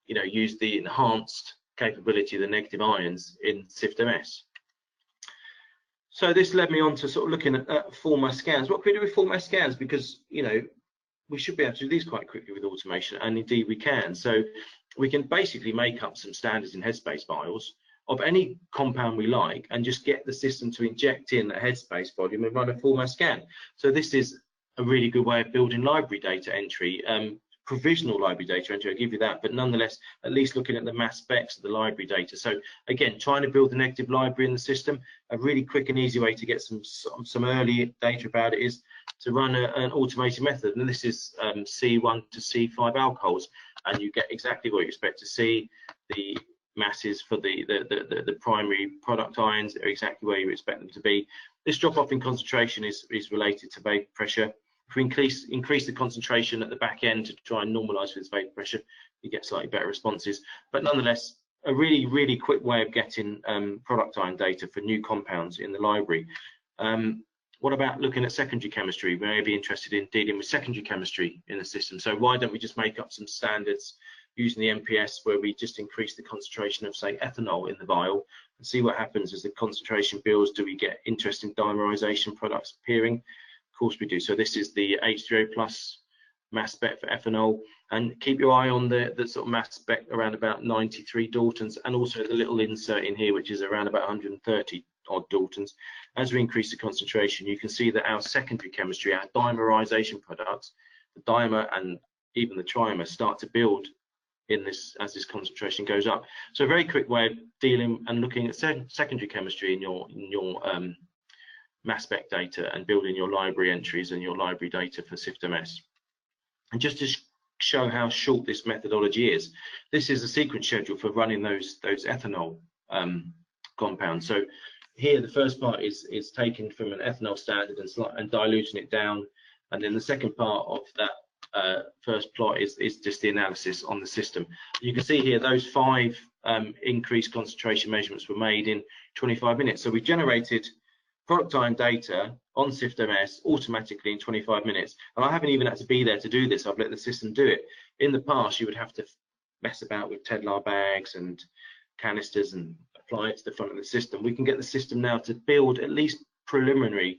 use the enhanced capability of the negative ions in SIFT-MS. So this led me on to sort of looking at full mass scans. What can we do with full mass scans? Because we should be able to do these quite quickly with automation, and indeed we can. So we can basically make up some standards in Headspace files of any compound we like and just get the system to inject in a Headspace volume and run a full mass scan. So this is a really good way of building library data entry, provisional library data entry, I'll give you that, but nonetheless, at least looking at the mass specs of the library data. So again, trying to build a negative library in the system, a really quick and easy way to get some early data about it is to run an automated method. And this is C1 to C5 alcohols, and you get exactly what you expect to see. The masses for the primary product ions are exactly where you expect them to be. This drop off in concentration is related to vapor pressure. If we increase the concentration at the back end to try and normalize with this vapor pressure, you get slightly better responses. But nonetheless, a really quick way of getting product ion data for new compounds in the library. What about looking at secondary chemistry? We may be interested in dealing with secondary chemistry in the system. So why don't we just make up some standards using the MPS where we just increase the concentration of, say, ethanol in the vial and see what happens as the concentration builds. Do we get interesting dimerization products appearing? Of course we do. So this is the H3O plus mass spec for ethanol, and keep your eye on the sort of mass spec around about 93 Daltons, and also the little insert in here which is around about 130 odd Daltons. As we increase the concentration, you can see that our secondary chemistry, our dimerization products, the dimer and even the trimer, start to build in this as this concentration goes up. So a very quick way of dealing and looking at secondary chemistry in your mass spec data and building your library entries and your library data for SIFT-MS. And just to show how short this methodology is, this is a sequence schedule for running those ethanol compounds. So here the first part is taken from an ethanol standard and diluting it down, and then the second part of that first plot is just the analysis on the system. You can see here those 5 increased concentration measurements were made in 25 minutes. So we generated product ion data on SIFT-MS automatically in 25 minutes. And I haven't even had to be there to do this. I've let the system do it. In the past, you would have to mess about with Tedlar bags and canisters and apply it to the front of the system. We can get the system now to build at least preliminary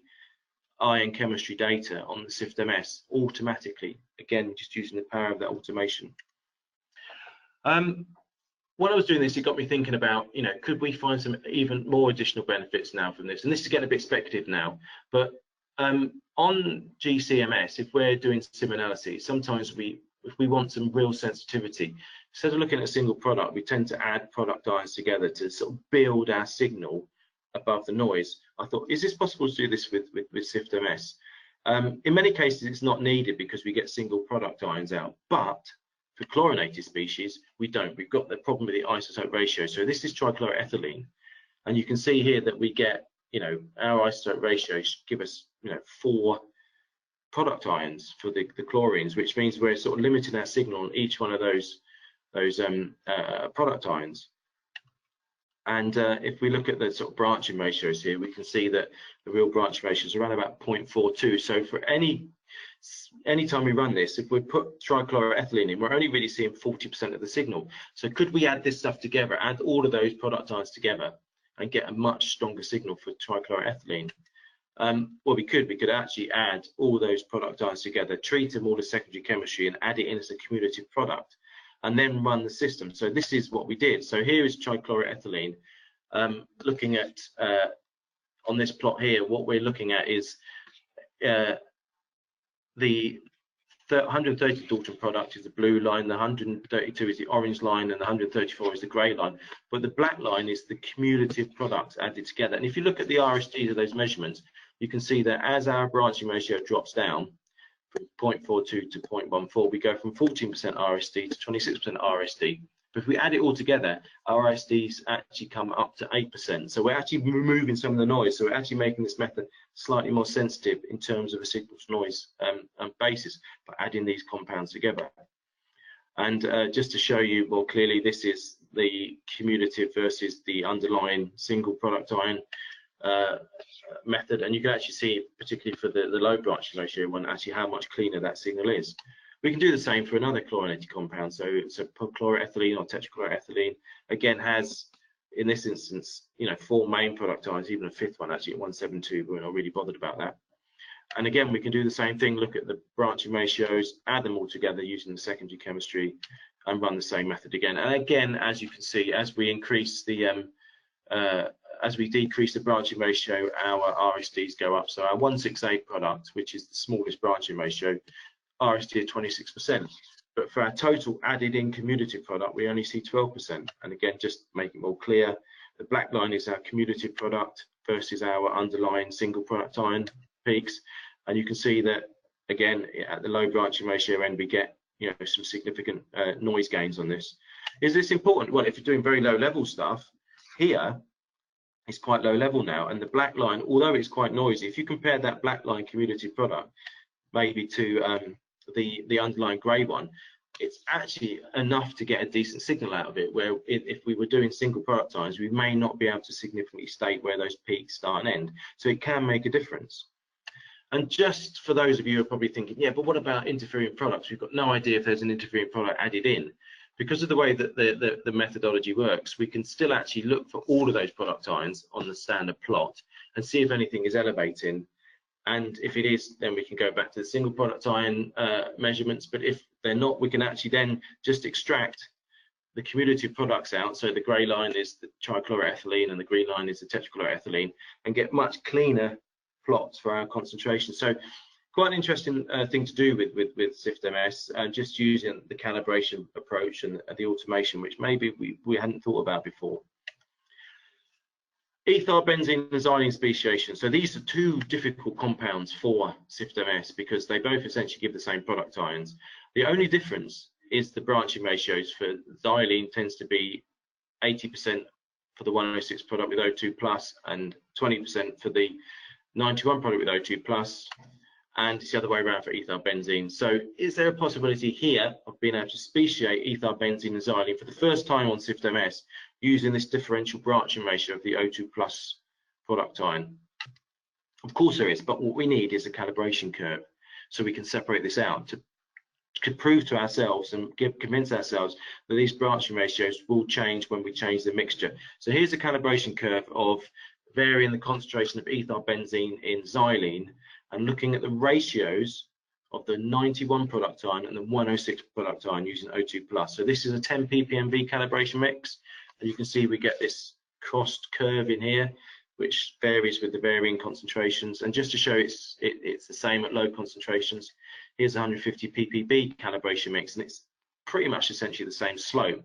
ion chemistry data on the SIFT-MS automatically, again just using the power of that automation. When I was doing this, it got me thinking about, could we find some even more additional benefits now from this? And this is getting a bit speculative now, but on GCMS, if we're doing sim analyses, sometimes if we want some real sensitivity, instead of looking at a single product, we tend to add product ions together to sort of build our signal above the noise. I thought, is this possible to do this with SIFT-MS? In many cases, it's not needed because we get single product ions out, but for chlorinated species, we don't. We've got the problem with the isotope ratio. So this is trichloroethylene, and you can see here that we get, our isotope ratios give us, 4 product ions for the chlorines, which means we're sort of limiting our signal on each one of those product ions. And if we look at the sort of branching ratios here, we can see that the real branching ratios are around about 0.42. So for any time we run this, if we put trichloroethylene in, we're only really seeing 40% of the signal. So could we add this stuff together, add all of those product ions together, and get a much stronger signal for trichloroethylene? Well, we could actually add all those product ions together, treat them all as secondary chemistry, and add it in as a cumulative product, and then run the system. So this is what we did. So here is trichloroethylene. Looking at on this plot here, what we're looking at is the 130 Dalton product is the blue line, the 132 is the orange line, and the 134 is the grey line. But the black line is the cumulative products added together. And if you look at the RSDs of those measurements, you can see that as our branching ratio drops down from 0.42 to 0.14, we go from 14% RSD to 26% RSD. But if we add it all together, our RSDs actually come up to 8%. So we're actually removing some of the noise. So we're actually making this method slightly more sensitive in terms of a signal to noise basis by adding these compounds together. And just to show you more clearly, this is the cumulative versus the underlying single product ion method. And you can actually see, particularly for the low branching ratio one, actually how much cleaner that signal is. We can do the same for another chlorinated compound. So chloroethylene or tetrachloroethylene again has, in this instance, 4 main product ions, even a 5th one actually at 172, but we're not really bothered about that. And again, we can do the same thing, look at the branching ratios, add them all together using the secondary chemistry, and run the same method again. And again, as you can see, as we increase the as we decrease the branching ratio, our RSDs go up. So our 168 product, which is the smallest branching ratio, RSD of 26%, but for our total added in cumulative product, we only see 12%. And again, just make it more clear, the black line is our cumulative product versus our underlying single product ion peaks. And you can see that, again, at the low branching ratio end, we get some significant noise gains on this. Is this important? Well, if you're doing very low level stuff, here it's quite low level now, and the black line, although it's quite noisy, if you compare that black line cumulative product maybe to the underlying grey one, it's actually enough to get a decent signal out of it, where if we were doing single product ions, we may not be able to significantly state where those peaks start and end. So it can make a difference. And just for those of you who are probably thinking, yeah, but what about interfering products? We've got no idea if there's an interfering product added in. Because of the way that the methodology works, we can still actually look for all of those product ions on the standard plot and see if anything is elevating. And if it is, then we can go back to the single product ion measurements. But if they're not, we can actually then just extract the cumulative products out. So the grey line is the trichloroethylene and the green line is the tetrachloroethylene, and get much cleaner plots for our concentration. So quite an interesting thing to do with SIFT-MS, just using the calibration approach and the automation, which maybe we hadn't thought about before. Ethylbenzene and Xylene speciation. So these are 2 difficult compounds for SIFT-MS because they both essentially give the same product ions. The only difference is the branching ratios. For xylene tends to be 80% for the 106 product with O2 plus and 20% for the 91 product with O2 plus, and it's the other way around for ethylbenzene. So is there a possibility here of being able to speciate ethylbenzene and xylene for the first time on SIFT-MS using this differential branching ratio of the O2 plus product ion? Of course there is, but what we need is a calibration curve so we can separate this out to prove to ourselves and convince ourselves that these branching ratios will change when we change the mixture. So here's a calibration curve of varying the concentration of ethylbenzene in xylene and looking at the ratios of the 91 product ion and the 106 product ion using O2 plus. So this is a 10 ppmv calibration mix, and you can see we get this crossed curve in here, which varies with the varying concentrations. And just to show it's the same at low concentrations, here's 150 ppb calibration mix, and it's pretty much essentially the same slope.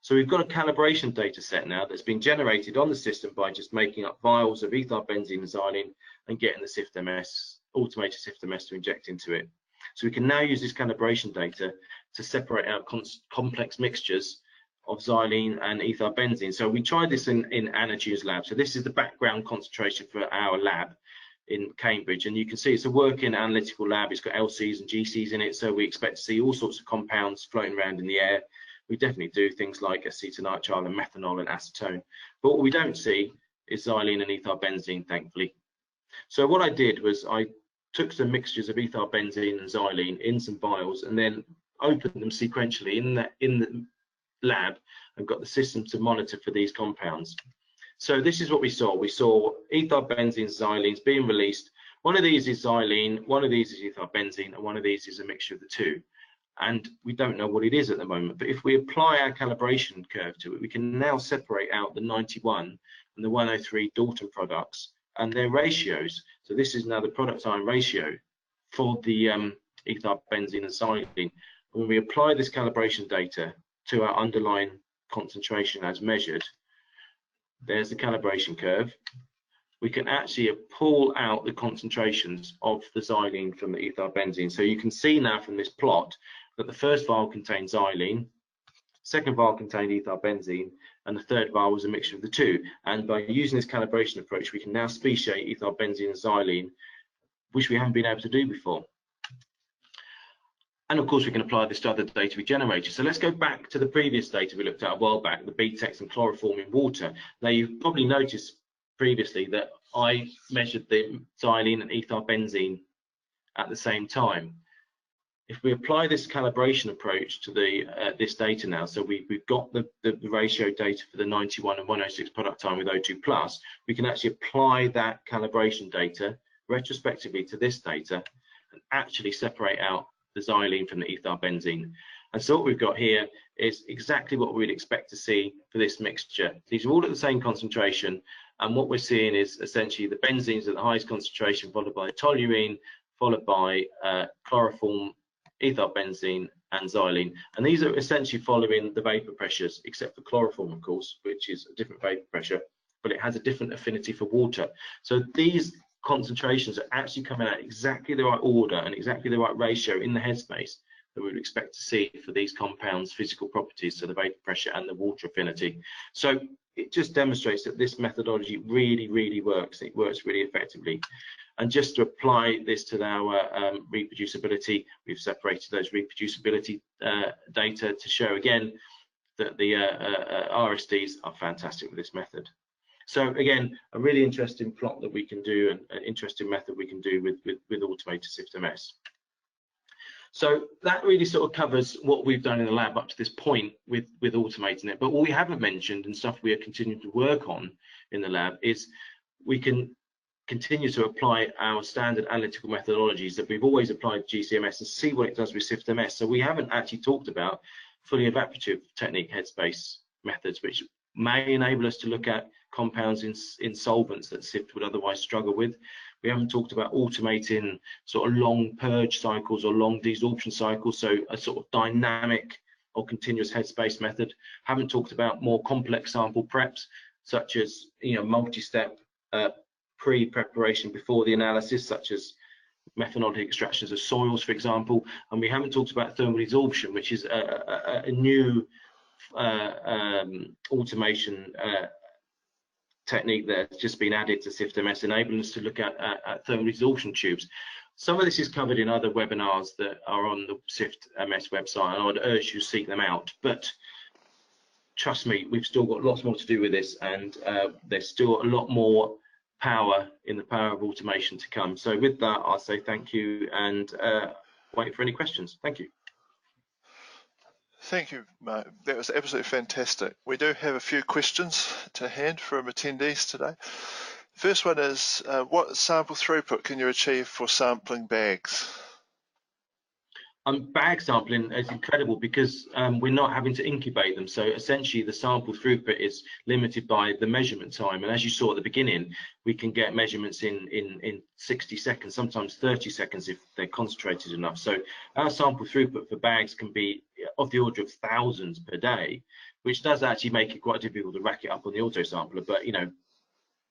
So we've got a calibration data set now that's been generated on the system by just making up vials of ethylbenzene and xylene and getting the SIFT-MS, automated SIFT-MS to inject into it. So we can now use this calibration data to separate out complex mixtures of xylene and ethylbenzene. So we tried this in Anatu's lab. So this is the background concentration for our lab in Cambridge, and you can see it's a working analytical lab. It's got LCs and GCs in it, so we expect to see all sorts of compounds floating around in the air. We definitely do things like acetonitrile and methanol and acetone. But what we don't see is xylene and ethylbenzene, thankfully. So what I did was I took some mixtures of ethylbenzene and xylene in some vials and then opened them sequentially in the lab and got the system to monitor for these compounds. So this is what we saw. We saw ethylbenzene, xylenes being released. One of these is xylene, one of these is ethylbenzene, and one of these is a mixture of the two. And we don't know what it is at the moment, but if we apply our calibration curve to it, we can now separate out the 91 and the 103 Dalton products and their ratios. So this is now the product ion ratio for the ethylbenzene and xylene. When we apply this calibration data to our underlying concentration as measured, there's the calibration curve. We can actually pull out the concentrations of the xylene from the ethylbenzene. So you can see now from this plot that the first vial contained xylene, second vial contained ethylbenzene, and the third vial was a mixture of the two. And by using this calibration approach, we can now speciate ethylbenzene and xylene, which we haven't been able to do before. And of course, we can apply this to other data we generated. So let's go back to the previous data we looked at a while back, the BTEX and chloroform in water. Now, you've probably noticed previously that I measured the xylene and ethylbenzene at the same time. If we apply this calibration approach to this data now, so we've got the ratio data for the 91 and 106 product time with O2+, we can actually apply that calibration data retrospectively to this data and actually separate out the xylene from the ethylbenzene. And so what we've got here is exactly what we'd expect to see for this mixture. These are all at the same concentration, and what we're seeing is essentially the benzenes at the highest concentration, followed by toluene, followed by chloroform, ethylbenzene, and xylene. And these are essentially following the vapor pressures, except for chloroform, of course, which is a different vapor pressure, but it has a different affinity for water. So these concentrations are actually coming out exactly the right order and exactly the right ratio in the headspace that we would expect to see for these compounds' physical properties, so the vapor pressure and the water affinity. So it just demonstrates that this methodology really works. It works really effectively. And just to apply this to our reproducibility, we've separated those reproducibility data to show again that the RSDs are fantastic with this method. So again, a really interesting plot that we can do, and an interesting method we can do with automated SIFT-MS. So that really sort of covers what we've done in the lab up to this point with automating it. But what we haven't mentioned, and stuff we are continuing to work on in the lab, is we can continue to apply our standard analytical methodologies that we've always applied to GCMS and see what it does with SIFT-MS. So we haven't actually talked about fully evaporative technique Headspace methods, which may enable us to look at compounds in solvents that SIFT would otherwise struggle with. We haven't talked about automating sort of long purge cycles or long desorption cycles, so a sort of dynamic or continuous Headspace method. Haven't talked about more complex sample preps, such as multi-step pre-preparation before the analysis, such as methanolic extractions of soils, for example. And we haven't talked about thermal desorption, which is a new automation technique that's just been added to SIFT-MS, enabling us to look at thermal desorption tubes. Some of this is covered in other webinars that are on the SIFT-MS website, and I would urge you to seek them out. But trust me, we've still got lots more to do with this, and there's still a lot more power in the power of automation to come. So with that, I'll say thank you and wait for any questions. Thank you. Thank you, Mark. That was absolutely fantastic. We do have a few questions to hand from attendees today. First one is, what sample throughput can you achieve for sampling bags? Bag sampling is incredible because we're not having to incubate them. So essentially the sample throughput is limited by the measurement time. And as you saw at the beginning, we can get measurements in 60 seconds, sometimes 30 seconds if they're concentrated enough. So our sample throughput for bags can be of the order of thousands per day, which does actually make it quite difficult to rack it up on the auto sampler. But,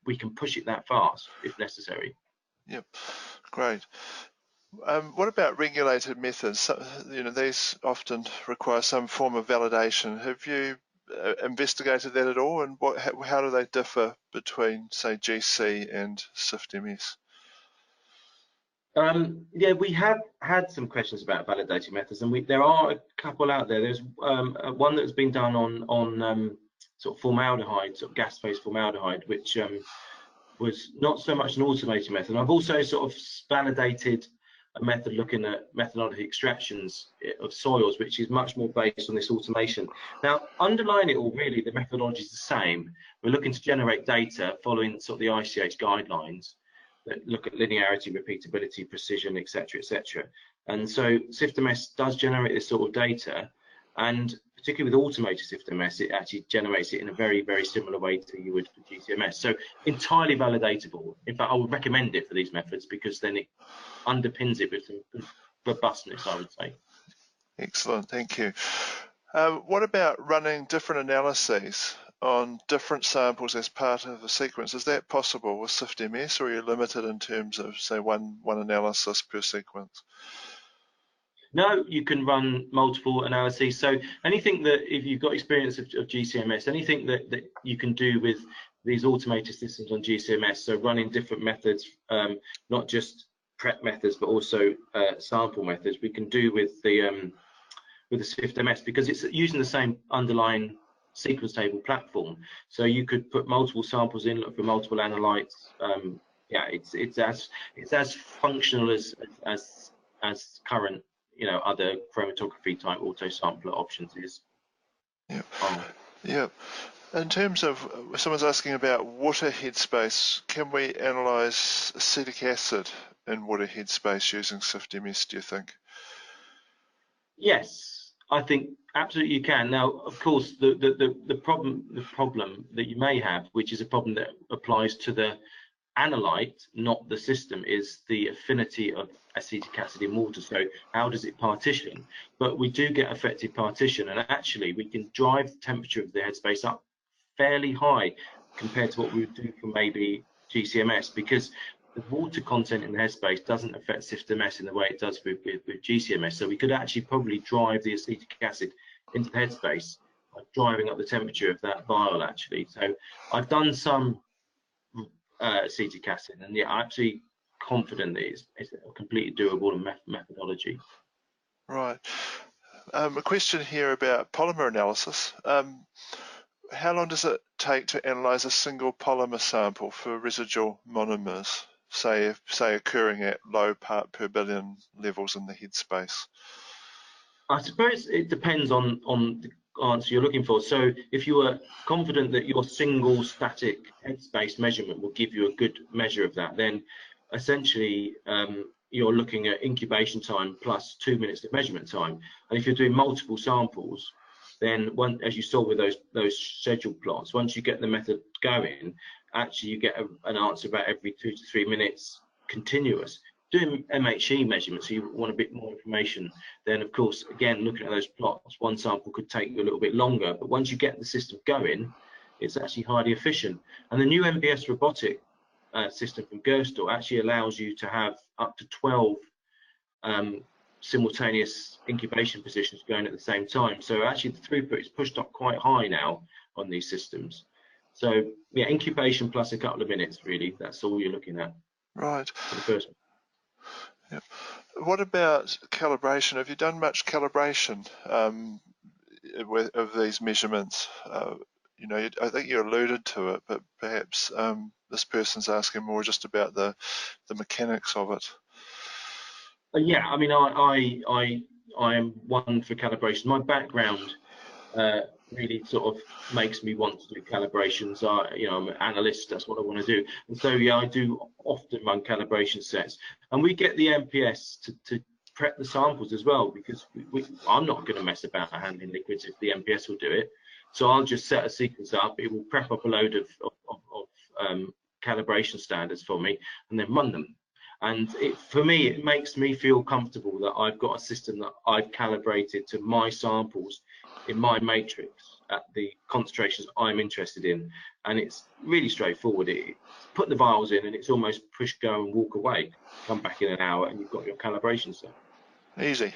we can push it that fast if necessary. Yep, great. What about regulated methods? These often require some form of validation. Have you investigated that at all, and how do they differ between, say, GC and SIFT-MS? Yeah, we have had some questions about validating methods, and there are a couple out there. There's one that's been done on sort of formaldehyde, sort of gas-phase formaldehyde, which was not so much an automated method. I've also sort of validated a method looking at methodology extractions of soils, which is much more based on this automation. Now, underlying it all, really, the methodology is the same. We're looking to generate data following sort of the ICH guidelines that look at linearity, repeatability, precision, etc., etc. And so SIFT-MS does generate this sort of data, and particularly with automated SIFT-MS, it actually generates it in a very, very similar way to you would for GCMS. So entirely validatable. In fact, I would recommend it for these methods because then it underpins it with some good robustness, I would say. Excellent, thank you. What about running different analyses on different samples as part of a sequence? Is that possible with SIFT-MS, or are you limited in terms of, say, one analysis per sequence? No, you can run multiple analyses. So anything that, if you've got experience of GCMS, anything that you can do with these automated systems on GCMS, so running different methods, not just prep methods, but also sample methods, we can do with the SIFT-MS, because it's using the same underlying sequence table platform. So you could put multiple samples in, look for multiple analytes. Yeah, it's as functional as current, other chromatography type auto sampler options is. Yeah. Yeah. In terms of, someone's asking about water headspace, can we analyse acetic acid in water headspace using SIFT-MS, do you think? Yes, I think absolutely you can. Now, of course, the problem that you may have, which is a problem that applies to the analyte, not the system, is the affinity of acetic acid in water. So how does it partition? But we do get effective partition, and actually we can drive the temperature of the headspace up fairly high compared to what we would do for maybe GCMS, because the water content in the headspace doesn't affect SIFT-MS in the way it does with GCMS. So we could actually probably drive the acetic acid into the headspace by driving up the temperature of that vial, actually. So I've done some acetic acid, and yeah, I'm absolutely confident that it's a completely doable methodology. Right. A question here about polymer analysis. How long does it take to analyse a single polymer sample for residual monomers, say occurring at low part per billion levels in the headspace? I suppose it depends on the answer you're looking for. So if you are confident that your single static headspace measurement will give you a good measure of that, then essentially you're looking at incubation time plus 2 minutes of measurement time. And if you're doing multiple samples, then as you saw with those scheduled plots, once you get the method going, actually you get an answer about every 2 to 3 minutes continuous. Doing MHE measurements, so you want a bit more information, then of course, again, looking at those plots, one sample could take you a little bit longer, but once you get the system going, it's actually highly efficient. And the new MBS robotic system from GERSTEL actually allows you to have up to 12 simultaneous incubation positions going at the same time. So actually the throughput is pushed up quite high now on these systems. So yeah, incubation plus a couple of minutes, really, that's all you're looking at. Right. For the first one. Yep. What about calibration? Have you done much calibration of these measurements? I think you alluded to it, but perhaps this person's asking more just about the mechanics of it. Yeah, I mean, I am one for calibration. My background really sort of makes me want to do calibrations. I'm an analyst, that's what I want to do. And so, yeah, I do often run calibration sets. And we get the MPS to prep the samples as well, because I'm not going to mess about handling liquids if the MPS will do it. So I'll just set a sequence up. It will prep up a load of calibration standards for me and then run them. And for me, it makes me feel comfortable that I've got a system that I've calibrated to my samples in my matrix at the concentrations I'm interested in. And it's really straightforward. Put the vials in and it's almost push, go and walk away. Come back in an hour and you've got your calibration set. Easy.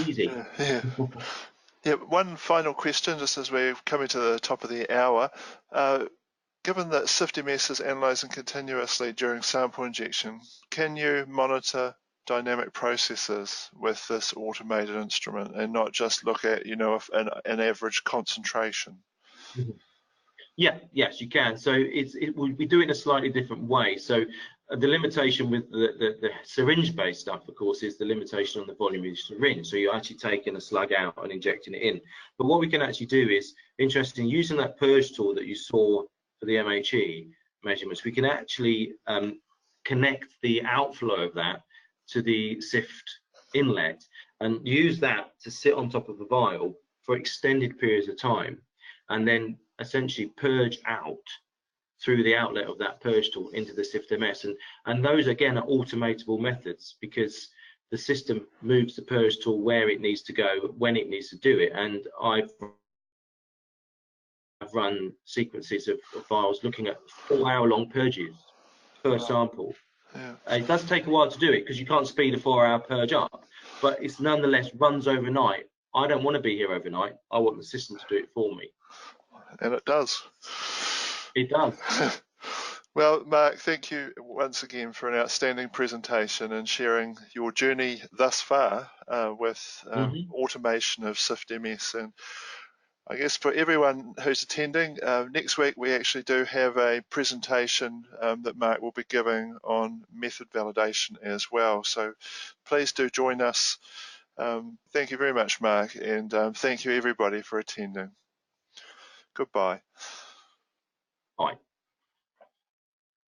Easy. Yeah. Yeah, one final question, just as we're coming to the top of the hour. Given that SIFT-MS is analysing continuously during sample injection, can you monitor dynamic processes with this automated instrument and not just look at, an average concentration? Yeah, yes, you can. So we do it in a slightly different way. So the limitation with the syringe-based stuff, of course, is the limitation on the volume of the syringe. So you're actually taking a slug out and injecting it in. But what we can actually do is, interesting, using that purge tool that you saw for the MHE measurements, we can actually connect the outflow of that to the SIFT inlet and use that to sit on top of the vial for extended periods of time, and then essentially purge out through the outlet of that purge tool into the SIFT-MS. And those, again, are automatable methods, because the system moves the purge tool where it needs to go, when it needs to do it. And I've run sequences of files looking at 4-hour-long purges per sample. Yeah. It does take a while to do it, because you can't speed a 4-hour purge up, but it's nonetheless runs overnight. I don't want to be here overnight. I want the system to do it for me. And it does. It does. Well, Mark, thank you once again for an outstanding presentation and sharing your journey thus far with automation of SIFT-MS. And I guess for everyone who's attending, next week we actually do have a presentation that Mark will be giving on method validation as well. So please do join us. Thank you very much, Mark, and thank you everybody for attending. Goodbye. Bye.